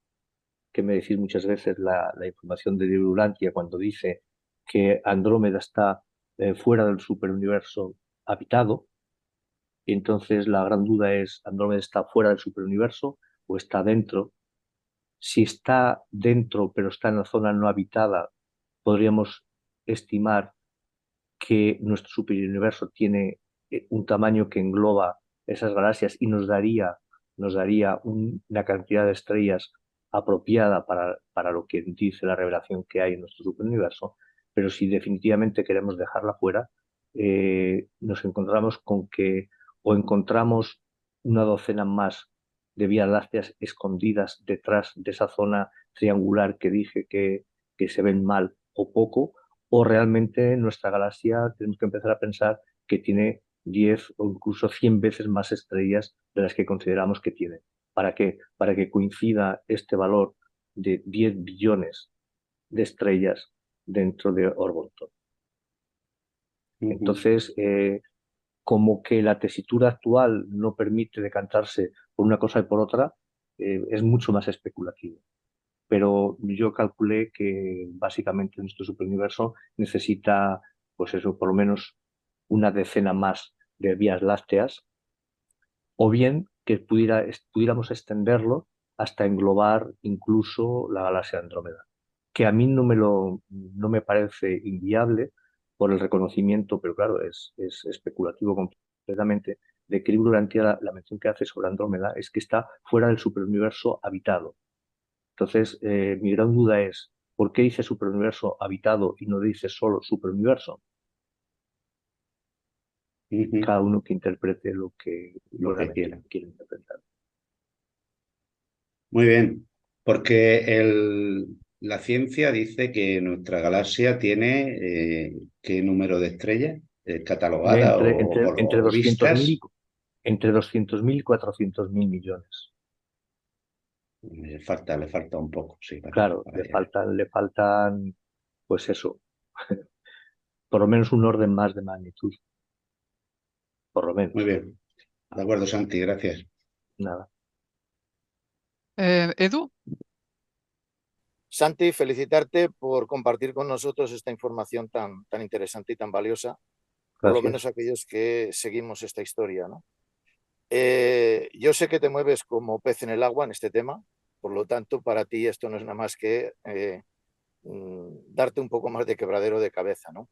que me decís muchas veces la información de Virulantia cuando dice que Andrómeda está fuera del superuniverso habitado, y entonces la gran duda es, ¿Andrómeda está fuera del superuniverso o está dentro? Si está dentro pero está en la zona no habitada, podríamos estimar que nuestro superuniverso tiene un tamaño que engloba esas galaxias y nos daría una cantidad de estrellas apropiada para lo que dice la revelación que hay en nuestro superuniverso, pero si definitivamente queremos dejarla fuera, nos encontramos con que o encontramos una docena más de vías lácteas escondidas detrás de esa zona triangular que dije que se ven mal o poco, o realmente nuestra galaxia tenemos que empezar a pensar que tiene 10 o incluso 100 veces más estrellas de las que consideramos que tiene. ¿Para qué? Para que coincida este valor de 10 billones de estrellas dentro de Orgolton. ujú. Entonces, como que la tesitura actual no permite decantarse por una cosa y por otra, es mucho más especulativo. Pero yo calculé que básicamente nuestro superuniverso necesita, pues eso, por lo menos una decena más de vías lácteas, o bien que pudiéramos extenderlo hasta englobar incluso la galaxia de Andrómeda, que a mí no me parece inviable por el reconocimiento, pero claro, es especulativo completamente, de que Libro la mención que hace sobre Andrómeda es que está fuera del superuniverso habitado. Entonces, mi gran duda es, ¿por qué dice superuniverso habitado y no dice solo superuniverso? Ujú. Cada uno que interprete lo que Lo que realmente quiera. quiere interpretar. Muy bien, porque la ciencia dice que nuestra galaxia tiene ¿qué número de estrellas De catalogada entre, entre, entre o 200.000 vistas? y 400.000 millones. Le falta un poco, sí, Claro, para le llegar. faltan, pues eso, por lo menos un orden más de magnitud, por lo menos. Muy bien. De acuerdo, Santi, gracias. Nada. Edu, Santi, felicitarte por compartir con nosotros esta información tan interesante y tan valiosa, por lo menos Gracias. aquellos que seguimos esta historia, ¿no? Yo sé que te mueves como pez en el agua en este tema, por lo tanto, para ti esto no es nada más que darte un poco más de quebradero de cabeza, ¿no?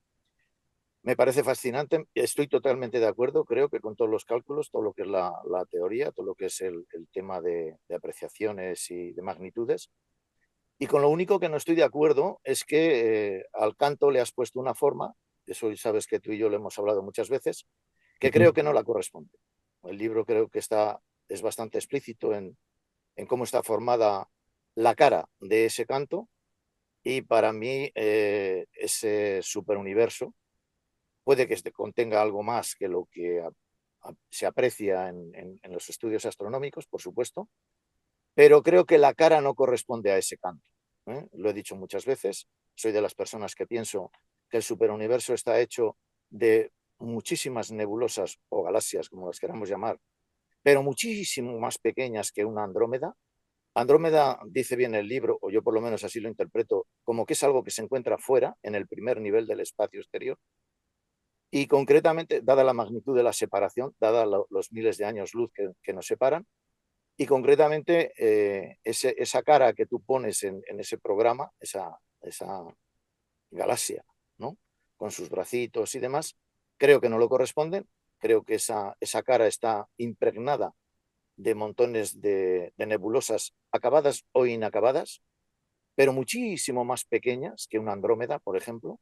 Me parece fascinante, estoy totalmente de acuerdo, creo que con todos los cálculos, todo lo que es la teoría, todo lo que es el tema de apreciaciones y de magnitudes. Y con lo único que no estoy de acuerdo es que al canto le has puesto una forma, eso sabes que tú y yo lo hemos hablado muchas veces, que creo que no la corresponde. El libro creo que es bastante explícito en cómo está formada la cara de ese canto y para mí ese superuniverso puede que contenga algo más que lo que se aprecia en los estudios astronómicos, por supuesto, pero creo que la cara no corresponde a ese canto. Lo he dicho muchas veces, soy de las personas que pienso que el superuniverso está hecho de muchísimas nebulosas o galaxias, como las queramos llamar, pero muchísimo más pequeñas que una Andrómeda. Andrómeda, dice bien el libro, o yo por lo menos así lo interpreto, como que es algo que se encuentra fuera, en el primer nivel del espacio exterior, y concretamente, dada la magnitud de la separación, dada los miles de años luz que nos separan, y concretamente esa cara que tú pones en ese programa, esa galaxia, ¿no? Con sus bracitos y demás, creo que no lo corresponden, creo que esa cara está impregnada de montones de nebulosas acabadas o inacabadas, pero muchísimo más pequeñas que una Andrómeda, por ejemplo,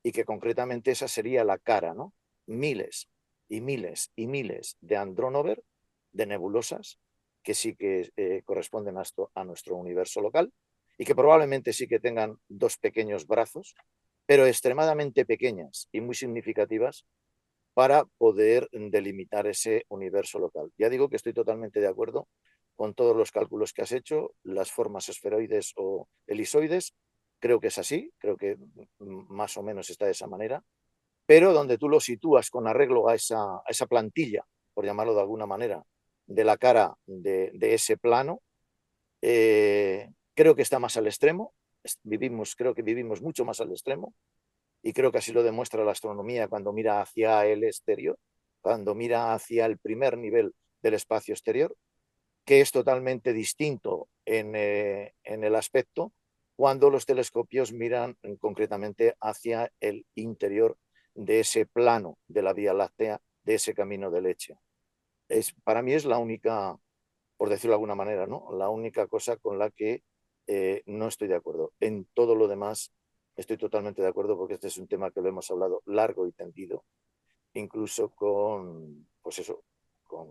y que concretamente esa sería la cara, ¿no? Miles y miles y miles de Andrónover, de nebulosas, que sí que corresponden a nuestro universo local y que probablemente sí que tengan dos pequeños brazos, pero extremadamente pequeñas y muy significativas para poder delimitar ese universo local. Ya digo que estoy totalmente de acuerdo con todos los cálculos que has hecho, las formas esferoides o elisoides, creo que es así, creo que más o menos está de esa manera, pero donde tú lo sitúas con arreglo a esa plantilla, por llamarlo de alguna manera, de la cara de ese plano, creo que está más al extremo, creo que vivimos mucho más al extremo, y creo que así lo demuestra la astronomía cuando mira hacia el exterior, cuando mira hacia el primer nivel del espacio exterior, que es totalmente distinto en el aspecto cuando los telescopios miran concretamente hacia el interior de ese plano de la Vía Láctea, de ese camino de leche. Para mí es la única, por decirlo de alguna manera, ¿no? La única cosa con la que no estoy de acuerdo. En todo lo demás estoy totalmente de acuerdo porque este es un tema que lo hemos hablado largo y tendido, incluso pues eso,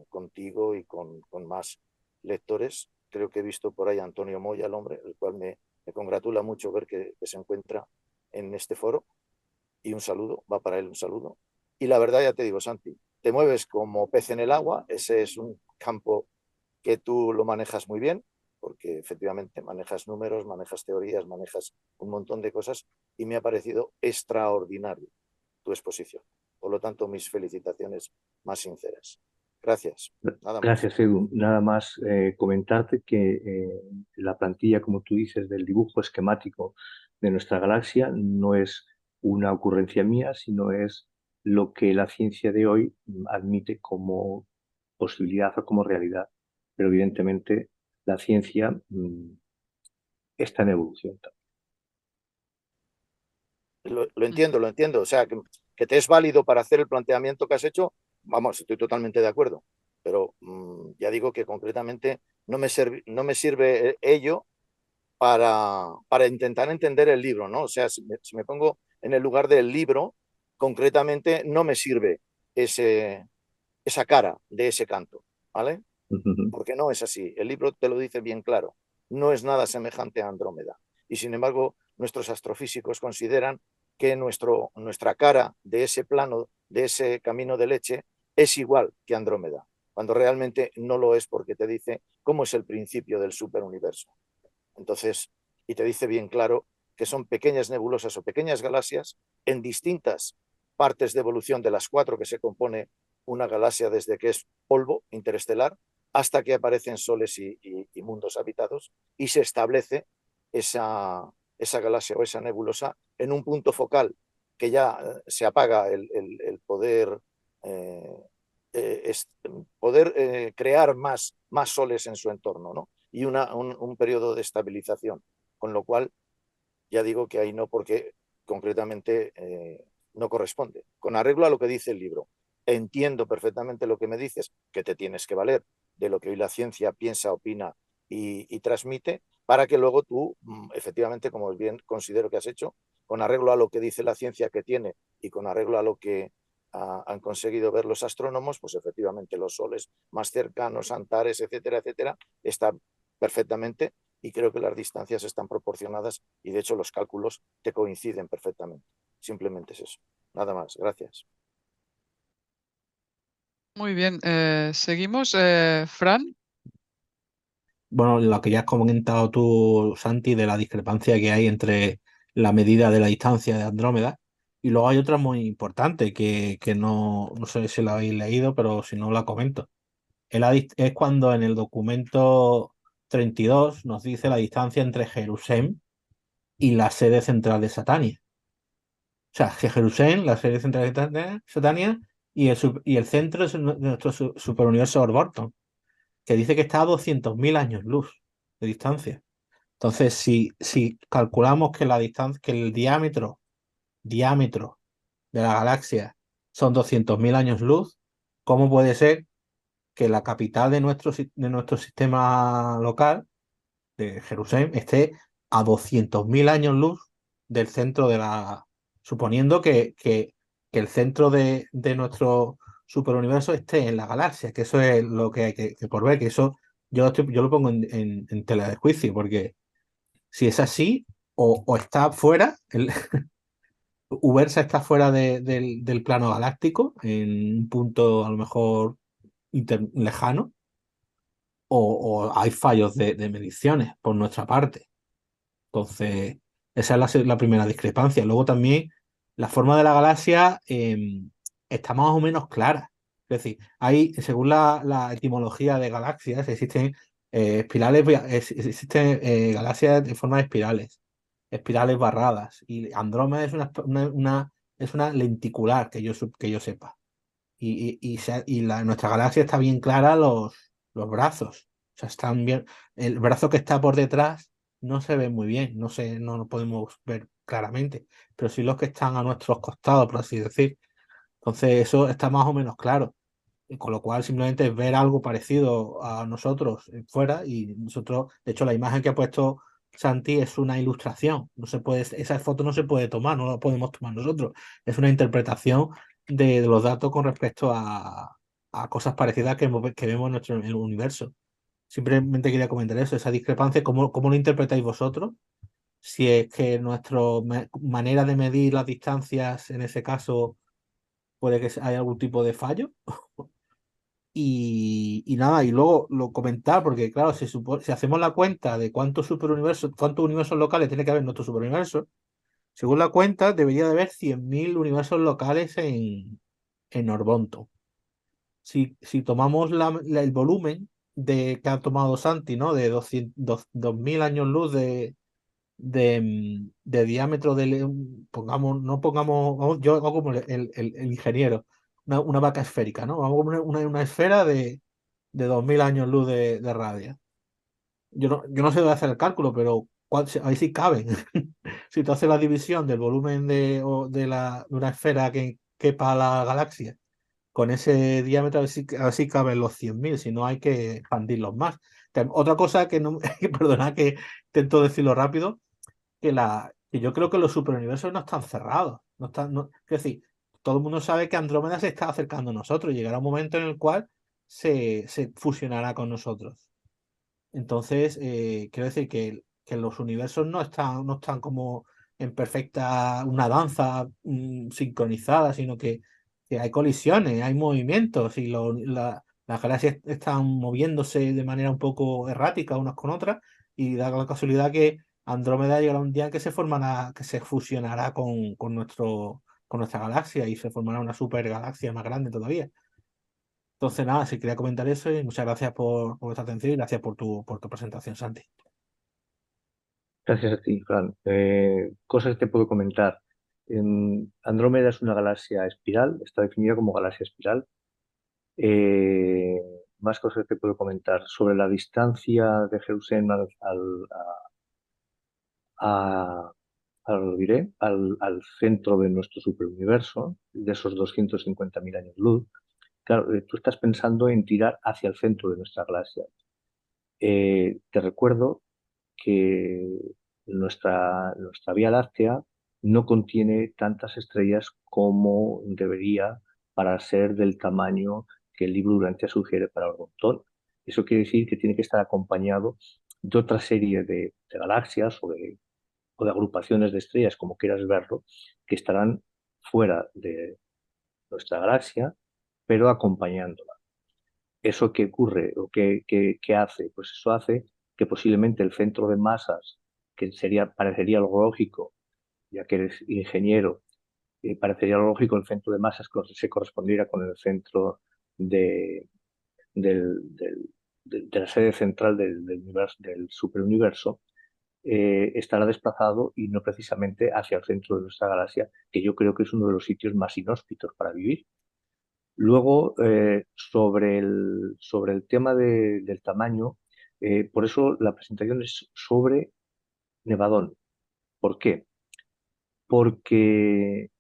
contigo y con más lectores. Creo que he visto por ahí a Antonio Moya, el hombre, el cual me congratula mucho ver que se encuentra en este foro. Y un saludo, va para él un saludo. Y la verdad, ya te digo, Santi, te mueves como pez en el agua, ese es un campo que tú lo manejas muy bien, porque efectivamente manejas números, manejas teorías, manejas un montón de cosas y me ha parecido extraordinario tu exposición. Por lo tanto, mis felicitaciones más sinceras. Gracias. Nada más. Gracias, Edu. Nada más comentarte que la plantilla, como tú dices, del dibujo esquemático de nuestra galaxia no es una ocurrencia mía, sino es lo que la ciencia de hoy admite como posibilidad o como realidad. Pero evidentemente la ciencia está en evolución. Lo entiendo. O sea, que te es válido para hacer el planteamiento que has hecho, vamos, estoy totalmente de acuerdo. Pero ya digo que concretamente no me sirve ello para intentar entender el libro, ¿no? O sea, si me pongo en el lugar del libro, concretamente no me sirve esa cara de ese canto, ¿vale? Porque no es así. El libro te lo dice bien claro. No es nada semejante a Andrómeda. Y sin embargo, nuestros astrofísicos consideran que nuestra cara de ese plano, de ese camino de leche, es igual que Andrómeda. cuando realmente no lo es, porque te dice cómo es el principio del superuniverso. Entonces, y te dice bien claro que son pequeñas nebulosas o pequeñas galaxias en distintas partes de evolución de las 4 que se compone una galaxia, desde que es polvo interestelar hasta que aparecen soles y mundos habitados, y se establece esa galaxia o esa nebulosa en un punto focal que ya se apaga el poder, crear más soles en su entorno, ¿no? Y un periodo de estabilización, con lo cual ya digo que ahí no, porque concretamente no corresponde. Con arreglo a lo que dice el libro, entiendo perfectamente lo que me dices, que te tienes que valer de lo que hoy la ciencia piensa, opina y transmite, para que luego tú, efectivamente, como bien considero que has hecho, con arreglo a lo que dice la ciencia que tiene y con arreglo a lo que han conseguido ver los astrónomos, pues efectivamente los soles más cercanos, Antares, etcétera, etcétera, están perfectamente, y creo que las distancias están proporcionadas y de hecho los cálculos te coinciden perfectamente. Simplemente es eso. Nada más. Gracias. Muy bien, seguimos. Fran. Bueno, lo que ya has comentado tú, Santi, de la discrepancia que hay entre la medida de la distancia de Andrómeda, y luego hay otra muy importante que no sé si la habéis leído, pero si no la comento. Es cuando en el documento 32 nos dice la distancia entre Jerusalén y la sede central de Satania. O sea, que Jerusalén, la sede central de Satania, y el centro es de nuestro superuniverso Orborton, que dice que está a 200.000 años luz de distancia. Entonces, si calculamos que la distancia, que el diámetro de la galaxia son 200.000 años luz, ¿cómo puede ser que la capital de nuestro sistema local, de Jerusalén, esté a 200.000 años luz del centro de la... Suponiendo que el centro de nuestro superuniverso esté en la galaxia, que eso es lo que hay que por ver, que eso yo lo pongo en tela de juicio, porque si es así, o está fuera, Ubersa está fuera del plano galáctico, en un punto a lo mejor lejano, o hay fallos de mediciones por nuestra parte. Entonces, esa es la primera discrepancia. Luego también la forma de la galaxia está más o menos clara. Es decir, según la etimología de galaxias, existen espirales, existen galaxias de forma de espirales barradas. Y Andrómeda es una lenticular, que yo sepa. Nuestra galaxia está bien clara los brazos. O sea, están bien. El brazo que está por detrás no se ve muy bien, no lo podemos ver claramente, pero sí los que están a nuestros costados, por así decir. Entonces, eso está más o menos claro. Y con lo cual, simplemente es ver algo parecido a nosotros fuera, y nosotros, de hecho, la imagen que ha puesto Santi es una ilustración. Esa foto no se puede tomar, no la podemos tomar nosotros. Es una interpretación de los datos con respecto a cosas parecidas que vemos en el universo. Simplemente quería comentar eso, esa discrepancia, ¿cómo lo interpretáis vosotros? Si es que nuestra manera de medir las distancias, en ese caso, puede que haya algún tipo de fallo. Y nada, y luego lo comentar, porque claro, si hacemos la cuenta de cuántos universos locales tiene que haber en nuestro superuniverso, según la cuenta, debería de haber 100.000 universos locales en Orbonto. Si tomamos el volumen que ha tomado Santi, ¿no? De 2.000 años luz de diámetro, yo hago como el ingeniero, una vaca esférica, ¿no? Vamos a poner una esfera de 2.000 años luz de radio. Yo no sé dónde hacer el cálculo, pero ahí sí caben. Si tú haces la división del volumen de una esfera que quepa la galaxia con ese diámetro, a ver si caben los 100.000, si no hay que expandirlos más. Otra cosa que no, perdona que intento decirlo rápido, que yo creo que los superuniversos no están cerrados. Es decir, todo el mundo sabe que Andrómeda se está acercando a nosotros. Llegará un momento en el cual se fusionará con nosotros. Entonces, quiero decir que los universos no están como en perfecta una danza sincronizada, sino que hay colisiones, hay movimientos, y la las galaxias están moviéndose de manera un poco errática unas con otras, y da la casualidad que Andrómeda llegará un día que se formará, que se fusionará con nuestra galaxia y se formará una supergalaxia más grande todavía. Entonces, nada, sí quería comentar eso y muchas gracias por vuestra atención y gracias por tu presentación, Santi. Gracias a ti, Fran. Cosas que te puedo comentar. Andrómeda es una galaxia espiral, está definida como galaxia espiral. Eh, Más cosas que te puedo comentar sobre la distancia de Jerusalén a- lo diré, al centro de nuestro superuniverso, de esos 250.000 años luz. Claro, tú estás pensando en tirar hacia el centro de nuestra galaxia. Te recuerdo que nuestra Vía Láctea no contiene tantas estrellas como debería para ser del tamaño que el libro Urantia sugiere para el montón. Eso quiere decir que tiene que estar acompañado de otra serie de galaxias o de agrupaciones de estrellas, como quieras verlo, que estarán fuera de nuestra galaxia, pero acompañándola. ¿Eso qué ocurre o qué hace? Pues eso hace que posiblemente el centro de masas, que parecería algo lógico, ya que eres ingeniero, parecería lógico el centro de masas que se correspondiera con el centro de, de la sede central del superuniverso, estará desplazado y no precisamente hacia el centro de nuestra galaxia, que yo creo que es uno de los sitios más inhóspitos para vivir. Luego, sobre el tema del tamaño, por eso la presentación es sobre Nevadón. ¿Por qué? Porque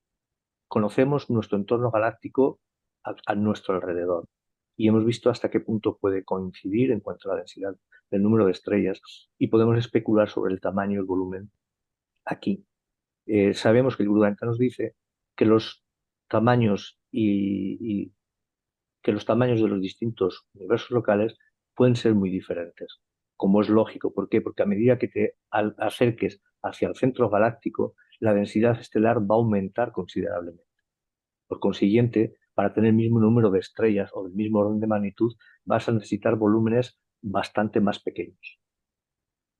conocemos nuestro entorno galáctico a nuestro alrededor y hemos visto hasta qué punto puede coincidir en cuanto a la densidad del número de estrellas y podemos especular sobre el tamaño y el volumen aquí. Sabemos que el Gurudanta nos dice que los tamaños que los tamaños de los distintos universos locales pueden ser muy diferentes, como es lógico. ¿Por qué? Porque a medida que te acerques hacia el centro galáctico, la densidad estelar va a aumentar considerablemente. Por consiguiente, para tener el mismo número de estrellas o del mismo orden de magnitud, vas a necesitar volúmenes bastante más pequeños.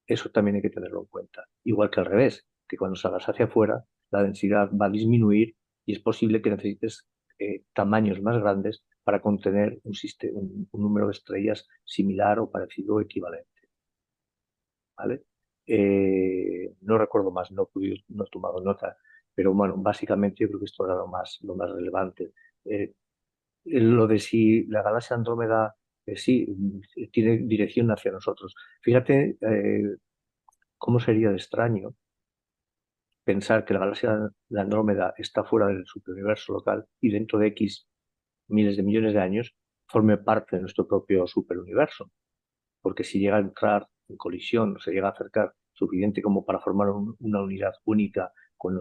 Eso también hay que tenerlo en cuenta. Igual que al revés, que cuando salgas hacia afuera, la densidad va a disminuir y es posible que necesites tamaños más grandes para contener un número de estrellas similar o parecido o equivalente. ¿Vale? No recuerdo más, no he tomado nota, pero bueno, básicamente yo creo que esto era lo más relevante. Lo de si la galaxia Andrómeda sí tiene dirección hacia nosotros. Fíjate cómo sería de extraño pensar que la galaxia de Andrómeda está fuera del superuniverso local y dentro de X miles de millones de años forme parte de nuestro propio superuniverso. Porque si llega a entrar en colisión, se llega a acercar suficiente como para formar una unidad única con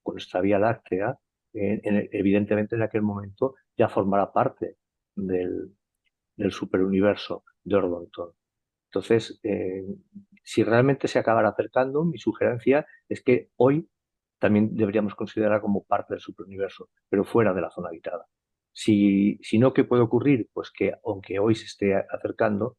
nuestra Vía Láctea, evidentemente en aquel momento ya formará parte del, del superuniverso de Ordonton. Entonces, si realmente se acabara acercando, mi sugerencia es que hoy también deberíamos considerar como parte del superuniverso, pero fuera de la zona habitada. Si no, ¿qué puede ocurrir? Pues que aunque hoy se esté acercando,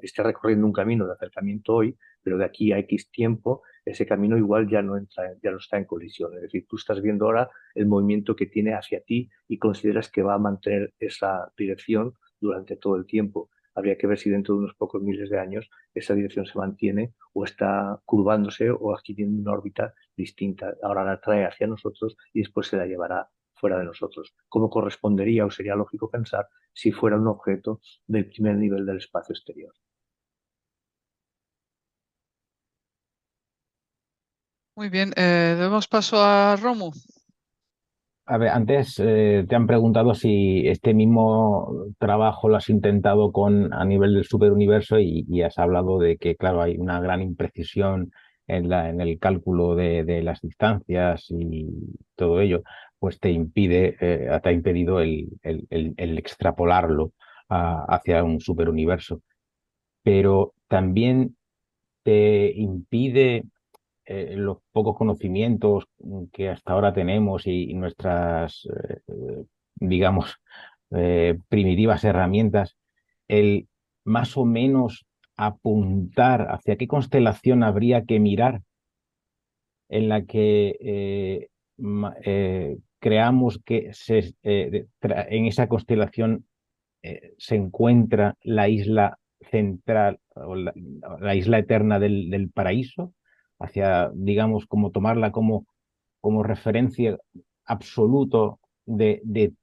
esté recorriendo un camino de acercamiento hoy, pero de aquí a X tiempo, ese camino igual ya no está en colisión. Es decir, tú estás viendo ahora el movimiento que tiene hacia ti y consideras que va a mantener esa dirección durante todo el tiempo. Habría que ver si dentro de unos pocos miles de años esa dirección se mantiene o está curvándose o adquiriendo una órbita distinta. Ahora la trae hacia nosotros y después se la llevará fuera de nosotros. ¿Cómo correspondería o sería lógico pensar si fuera un objeto del primer nivel del espacio exterior? Muy bien, damos paso a Romu. A ver, antes te han preguntado si este mismo trabajo lo has intentado a nivel del superuniverso y has hablado de que, claro, hay una gran imprecisión en el cálculo de las distancias y todo ello, pues te ha impedido el extrapolarlo hacia un superuniverso. Pero también te impide los pocos conocimientos que hasta ahora tenemos y nuestras, digamos, primitivas herramientas, el más o menos apuntar hacia qué constelación habría que mirar en la que creamos que en esa constelación se encuentra la isla central o la isla eterna del paraíso, hacia, digamos, como tomarla como referencia absoluto de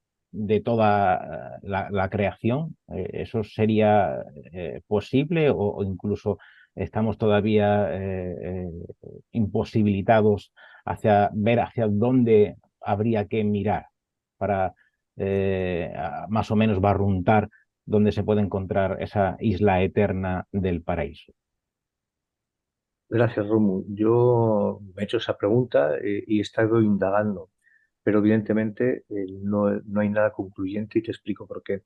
toda la creación. ¿Eso sería posible o incluso estamos todavía imposibilitados hacia ver hacia dónde habría que mirar para más o menos barruntar dónde se puede encontrar esa isla eterna del paraíso? Gracias, Romu. Yo me he hecho esa pregunta y he estado indagando, pero evidentemente no hay nada concluyente y te explico por qué.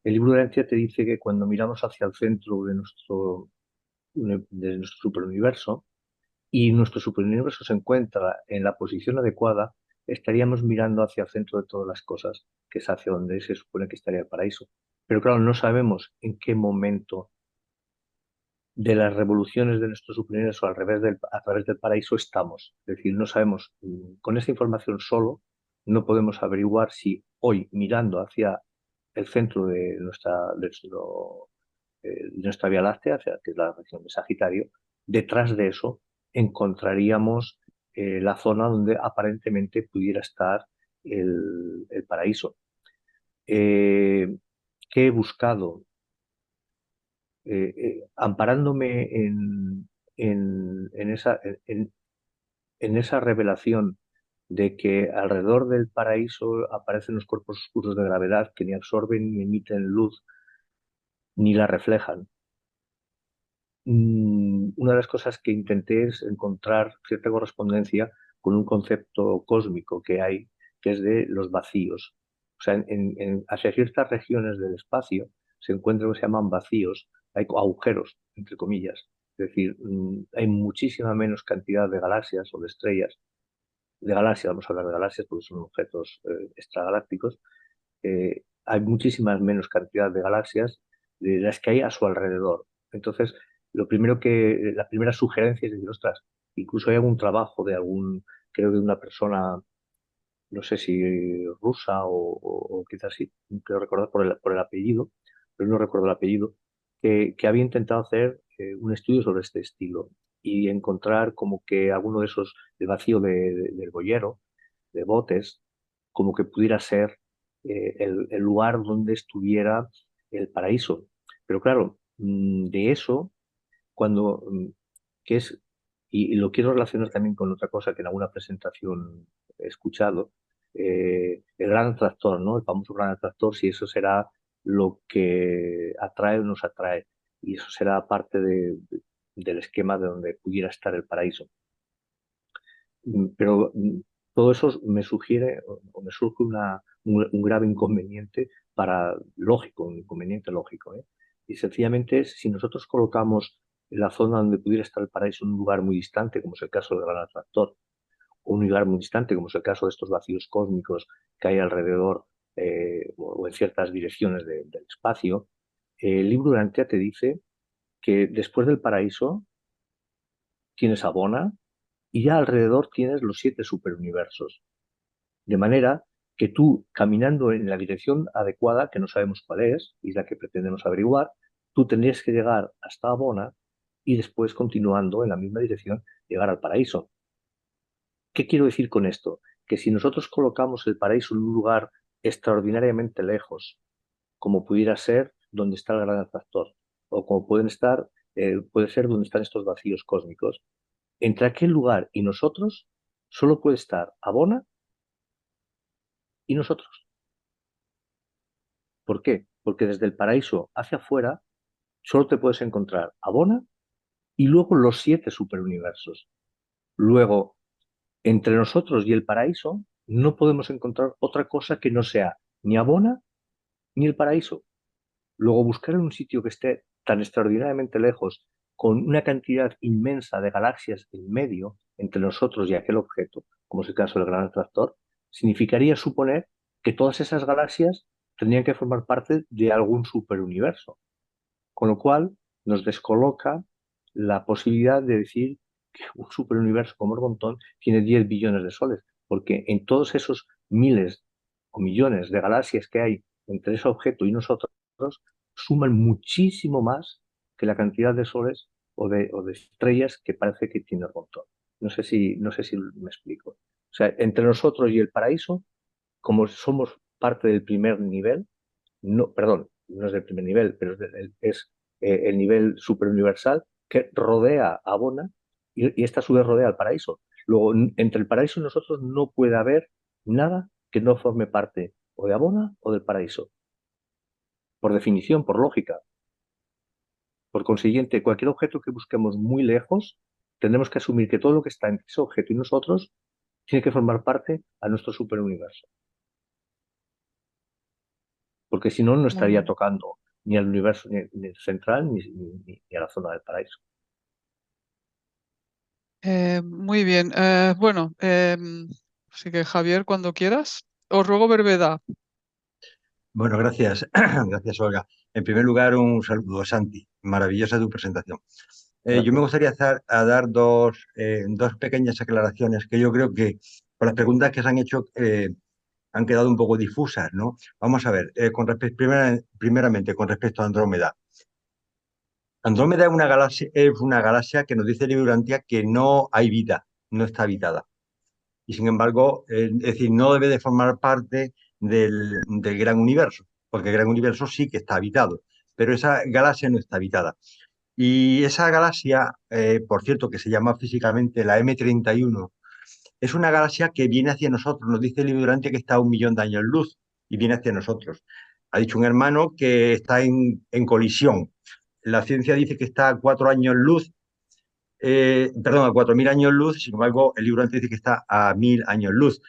El libro de Herencia te dice que cuando miramos hacia el centro de nuestro superuniverso y nuestro superuniverso se encuentra en la posición adecuada, estaríamos mirando hacia el centro de todas las cosas, que es hacia donde se supone que estaría el paraíso. Pero claro, no sabemos en qué momento de las revoluciones de nuestro superuniverso a través del paraíso estamos. Es decir, no sabemos, con esa información solo, no podemos averiguar si hoy, mirando hacia el centro de nuestra Vía Láctea, que es la región de Sagitario, detrás de eso encontraríamos la zona donde aparentemente pudiera estar el paraíso. ¿Qué he buscado? Amparándome en esa revelación de que alrededor del paraíso aparecen los cuerpos oscuros de gravedad que ni absorben ni emiten luz ni la reflejan. Una de las cosas que intenté es encontrar cierta correspondencia con un concepto cósmico que hay, que es de los vacíos. O sea, hacia ciertas regiones del espacio se encuentran lo que se llaman vacíos, hay agujeros, entre comillas. Es decir, hay muchísima menos cantidad de galaxias o de estrellas. De galaxias, vamos a hablar de galaxias porque son objetos extragalácticos. Hay muchísimas menos cantidad de galaxias de las que hay a su alrededor. Entonces, la primera sugerencia es decir, ostras, incluso hay algún trabajo creo que de una persona, no sé si rusa o quizás sí, creo recordar por el apellido, pero no recuerdo el apellido, que había intentado hacer un estudio sobre este estilo y encontrar como que alguno de esos, el vacío del boyero, de Botes, como que pudiera ser el lugar donde estuviera el paraíso. Pero claro, de eso cuando, que es, y lo quiero relacionar también con otra cosa que en alguna presentación he escuchado, el gran atractor, ¿no? El famoso gran atractor, si eso será lo que atrae o nos atrae, y eso será parte del esquema de donde pudiera estar el paraíso. Pero todo eso me sugiere o me surge un grave inconveniente un inconveniente lógico, ¿eh? Y sencillamente es si nosotros colocamos la zona donde pudiera estar el paraíso en un lugar muy distante, como es el caso del gran atractor, o un lugar muy distante, como es el caso de estos vacíos cósmicos que hay alrededor o en ciertas direcciones del espacio, el libro de Antea te dice que después del paraíso tienes Abona y ya alrededor tienes los 7 superuniversos. De manera que tú, caminando en la dirección adecuada, que no sabemos cuál es, y la que pretendemos averiguar, tú tendrías que llegar hasta Abona y después, continuando en la misma dirección, llegar al paraíso. ¿Qué quiero decir con esto? Que si nosotros colocamos el paraíso en un lugar extraordinariamente lejos, como pudiera ser donde está el gran atractor, o como puede ser donde están estos vacíos cósmicos, entre aquel lugar y nosotros solo puede estar Abona y nosotros. ¿Por qué? Porque desde el paraíso hacia afuera solo te puedes encontrar Abona y luego los 7 superuniversos. Luego, entre nosotros y el paraíso no podemos encontrar otra cosa que no sea ni Abona ni el paraíso. Luego, buscar en un sitio que esté tan extraordinariamente lejos, con una cantidad inmensa de galaxias en medio entre nosotros y aquel objeto, como es el caso del gran atractor, significaría suponer que todas esas galaxias tendrían que formar parte de algún superuniverso, con lo cual nos descoloca la posibilidad de decir que un superuniverso como el Montón tiene 10 billones de soles, porque en todos esos miles o millones de galaxias que hay entre ese objeto y nosotros, suman muchísimo más que la cantidad de soles o de estrellas que parece que tiene el Montón. No sé si me explico. O sea, entre nosotros y el paraíso, como somos parte del primer nivel, no, perdón, no es del primer nivel, pero es el nivel superuniversal que rodea a Bona y esta a su vez rodea al paraíso. Luego, entre el paraíso y nosotros no puede haber nada que no forme parte o de Abona o del paraíso. Por definición, por lógica. Por consiguiente, cualquier objeto que busquemos muy lejos, tendremos que asumir que todo lo que está entre ese objeto y nosotros tiene que formar parte a nuestro superuniverso. Porque si no, no estaría tocando ni al universo ni central ni a la zona del paraíso. Muy bien. Bueno, así que Javier, cuando quieras, os ruego brevedad. Bueno, gracias. Gracias, Olga. En primer lugar, un saludo, Santi. Maravillosa tu presentación. Yo me gustaría dar dos pequeñas aclaraciones que yo creo que por las preguntas que se han hecho han quedado un poco difusas, ¿no? Vamos a ver, primeramente, con respecto a Andrómeda. Andrómeda es una galaxia que nos dice el libro de Urantia que no hay vida, no está habitada. Y sin embargo, es decir, no debe de formar parte del gran universo, porque el gran universo sí que está habitado, pero esa galaxia no está habitada. Y esa galaxia, por cierto, que se llama físicamente la M31, es una galaxia que viene hacia nosotros. Nos dice el libro Urantia que está a 1.000.000 de años luz y viene hacia nosotros. Ha dicho un hermano que está en colisión. La ciencia dice que está a 4 años luz, perdón, a 4.000 años luz, sin embargo, el libro antes dice que está a 1.000 años luz.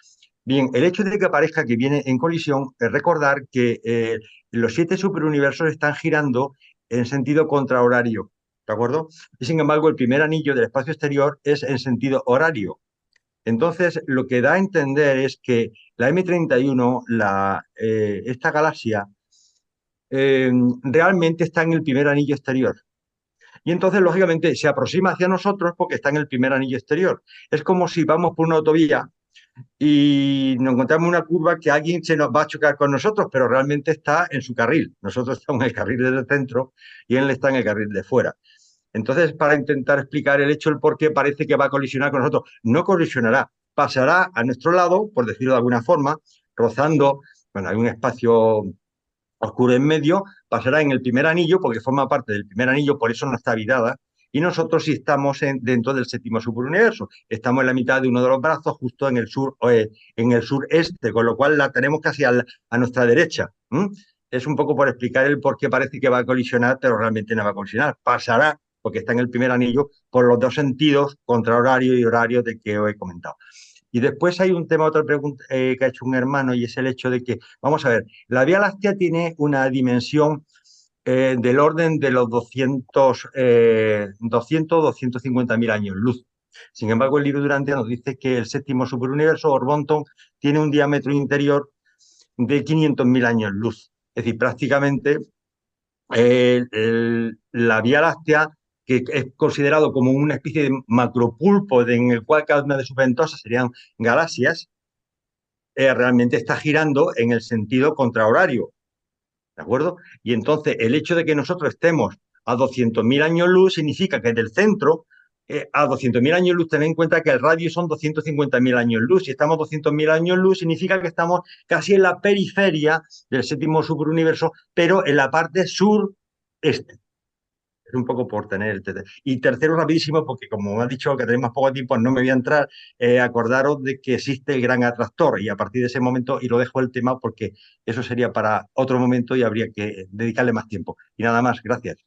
Bien, el hecho de que aparezca que viene en colisión es recordar que los 7 superuniversos están girando en sentido contrahorario, ¿de acuerdo? Y sin embargo, el primer anillo del espacio exterior es en sentido horario. Entonces, lo que da a entender es que la M31, esta galaxia, realmente está en el primer anillo exterior. Y entonces, lógicamente, se aproxima hacia nosotros porque está en el primer anillo exterior. Es como si vamos por una autovía y nos encontramos una curva que alguien se nos va a chocar con nosotros, pero realmente está en su carril. Nosotros estamos en el carril del centro y él está en el carril de fuera. Entonces, para intentar explicar el hecho, el por qué parece que va a colisionar con nosotros, no colisionará, pasará a nuestro lado, por decirlo de alguna forma, rozando, bueno, hay un espacio oscuro en medio, pasará en el primer anillo, porque forma parte del primer anillo, por eso no está habitada, y nosotros sí estamos dentro del séptimo superuniverso. Estamos en la mitad de uno de los brazos, justo en el sureste, con lo cual la tenemos casi a nuestra derecha. Es un poco por explicar el por qué parece que va a colisionar, pero realmente no va a colisionar. Pasará, porque está en el primer anillo, por los dos sentidos, contrahorario y horario de que os he comentado. Y después hay un tema, otra pregunta que ha hecho un hermano, y es el hecho de que, vamos a ver, la Vía Láctea tiene una dimensión del orden de los 250.000 años luz. Sin embargo, el libro Urantia nos dice que el séptimo superuniverso, Orbonton, tiene un diámetro interior de 500.000 años luz. Es decir, prácticamente la Vía Láctea, que es considerado como una especie de macropulpo en el cual cada una de sus ventosas serían galaxias, realmente está girando en el sentido contrahorario, ¿de acuerdo? Y entonces el hecho de que nosotros estemos a 200.000 años luz significa que del centro a 200.000 años luz, ten en cuenta que el radio son 250.000 años luz. Si estamos a 200.000 años luz, significa que estamos casi en la periferia del séptimo superuniverso, pero en la parte sureste. Es un poco por tener el Y tercero, rapidísimo, porque como me han dicho que tenemos poco tiempo, no me voy a entrar, acordaros de que existe el gran atractor, y a partir de ese momento, y lo dejo el tema porque eso sería para otro momento y habría que dedicarle más tiempo. Y nada más, gracias.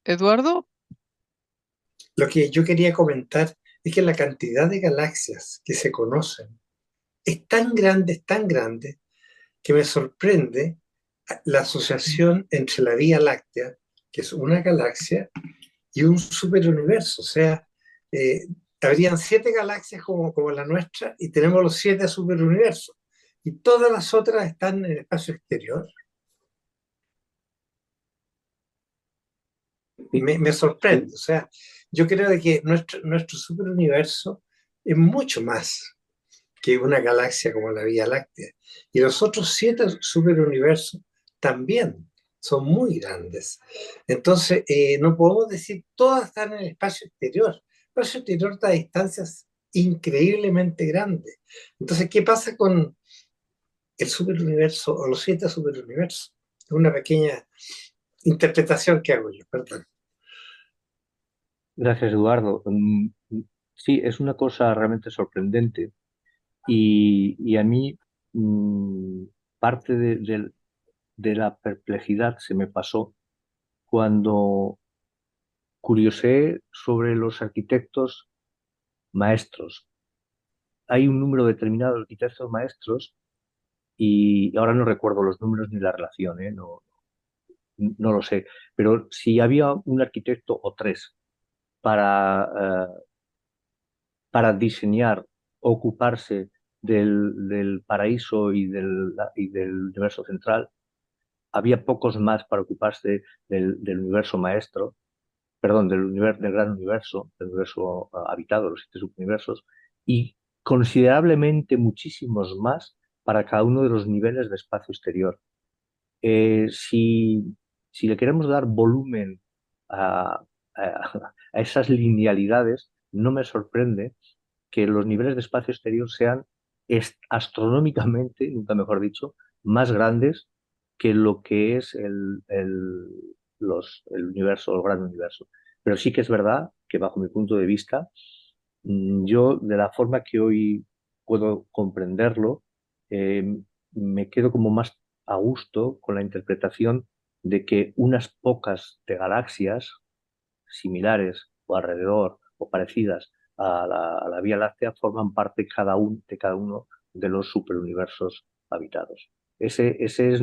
Eduardo. Lo que yo quería comentar es que la cantidad de galaxias que se conocen es tan grande, que me sorprende la asociación entre la Vía Láctea, que es una galaxia, y un superuniverso. O sea, habrían 7 galaxias como la nuestra y tenemos los 7 superuniversos. y todas las otras están en el espacio exterior. Me sorprende. O sea, yo creo de que nuestro superuniverso es mucho más que una galaxia como la Vía Láctea. Y los otros 7 superuniversos también son muy grandes. Entonces, no podemos decir todas están en el espacio exterior. El espacio exterior está a distancias increíblemente grandes. Entonces, ¿qué pasa con el superuniverso o los 7 superuniversos? Es una pequeña interpretación que hago yo, perdón. Gracias, Eduardo. Sí, es una cosa realmente sorprendente y a mí parte de la perplejidad se me pasó cuando curioseé sobre los arquitectos maestros. Hay un número determinado de arquitectos maestros y ahora no recuerdo los números ni la relación, no lo sé, pero si había un arquitecto o 3 para para diseñar, ocuparse del paraíso y del universo central, había pocos más para ocuparse del universo maestro, perdón, del gran universo, del universo habitado, los 7 subuniversos, y considerablemente muchísimos más para cada uno de los niveles de espacio exterior. Si le queremos dar volumen a esas linealidades, no me sorprende que los niveles de espacio exterior sean astronómicamente, nunca mejor dicho, más grandes que lo que es el universo, el gran universo. Pero sí que es verdad que bajo mi punto de vista, yo de la forma que hoy puedo comprenderlo, me quedo como más a gusto con la interpretación de que unas pocas de galaxias similares o alrededor o parecidas a la Vía Láctea forman parte de cada uno de los superuniversos habitados. Ese es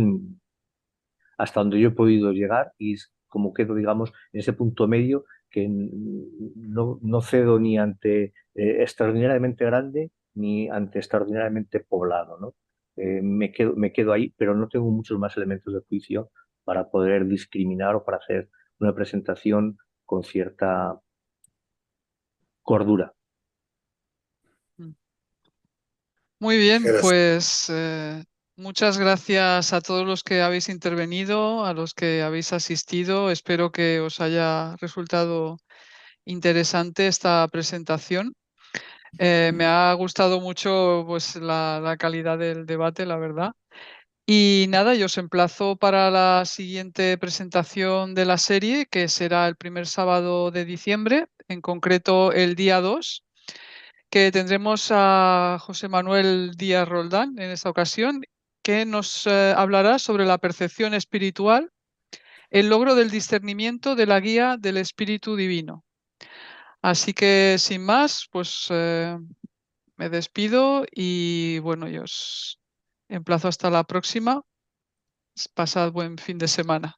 hasta donde yo he podido llegar y es como quedo, digamos, en ese punto medio que no cedo ni ante extraordinariamente grande ni ante extraordinariamente poblado, ¿no? Me quedo ahí, pero no tengo muchos más elementos de juicio para poder discriminar o para hacer una presentación con cierta cordura. Muy bien, Gracias. pues muchas gracias a todos los que habéis intervenido, a los que habéis asistido. Espero que os haya resultado interesante esta presentación. Me ha gustado mucho pues, la calidad del debate, la verdad. Y nada, yo os emplazo para la siguiente presentación de la serie, que será el primer sábado de diciembre, en concreto el día 2, que tendremos a José Manuel Díaz Roldán en esta ocasión, que nos hablará sobre la percepción espiritual, el logro del discernimiento de la guía del Espíritu Divino. Así que sin más, pues me despido y bueno, yo os emplazo hasta la próxima. Pasad buen fin de semana.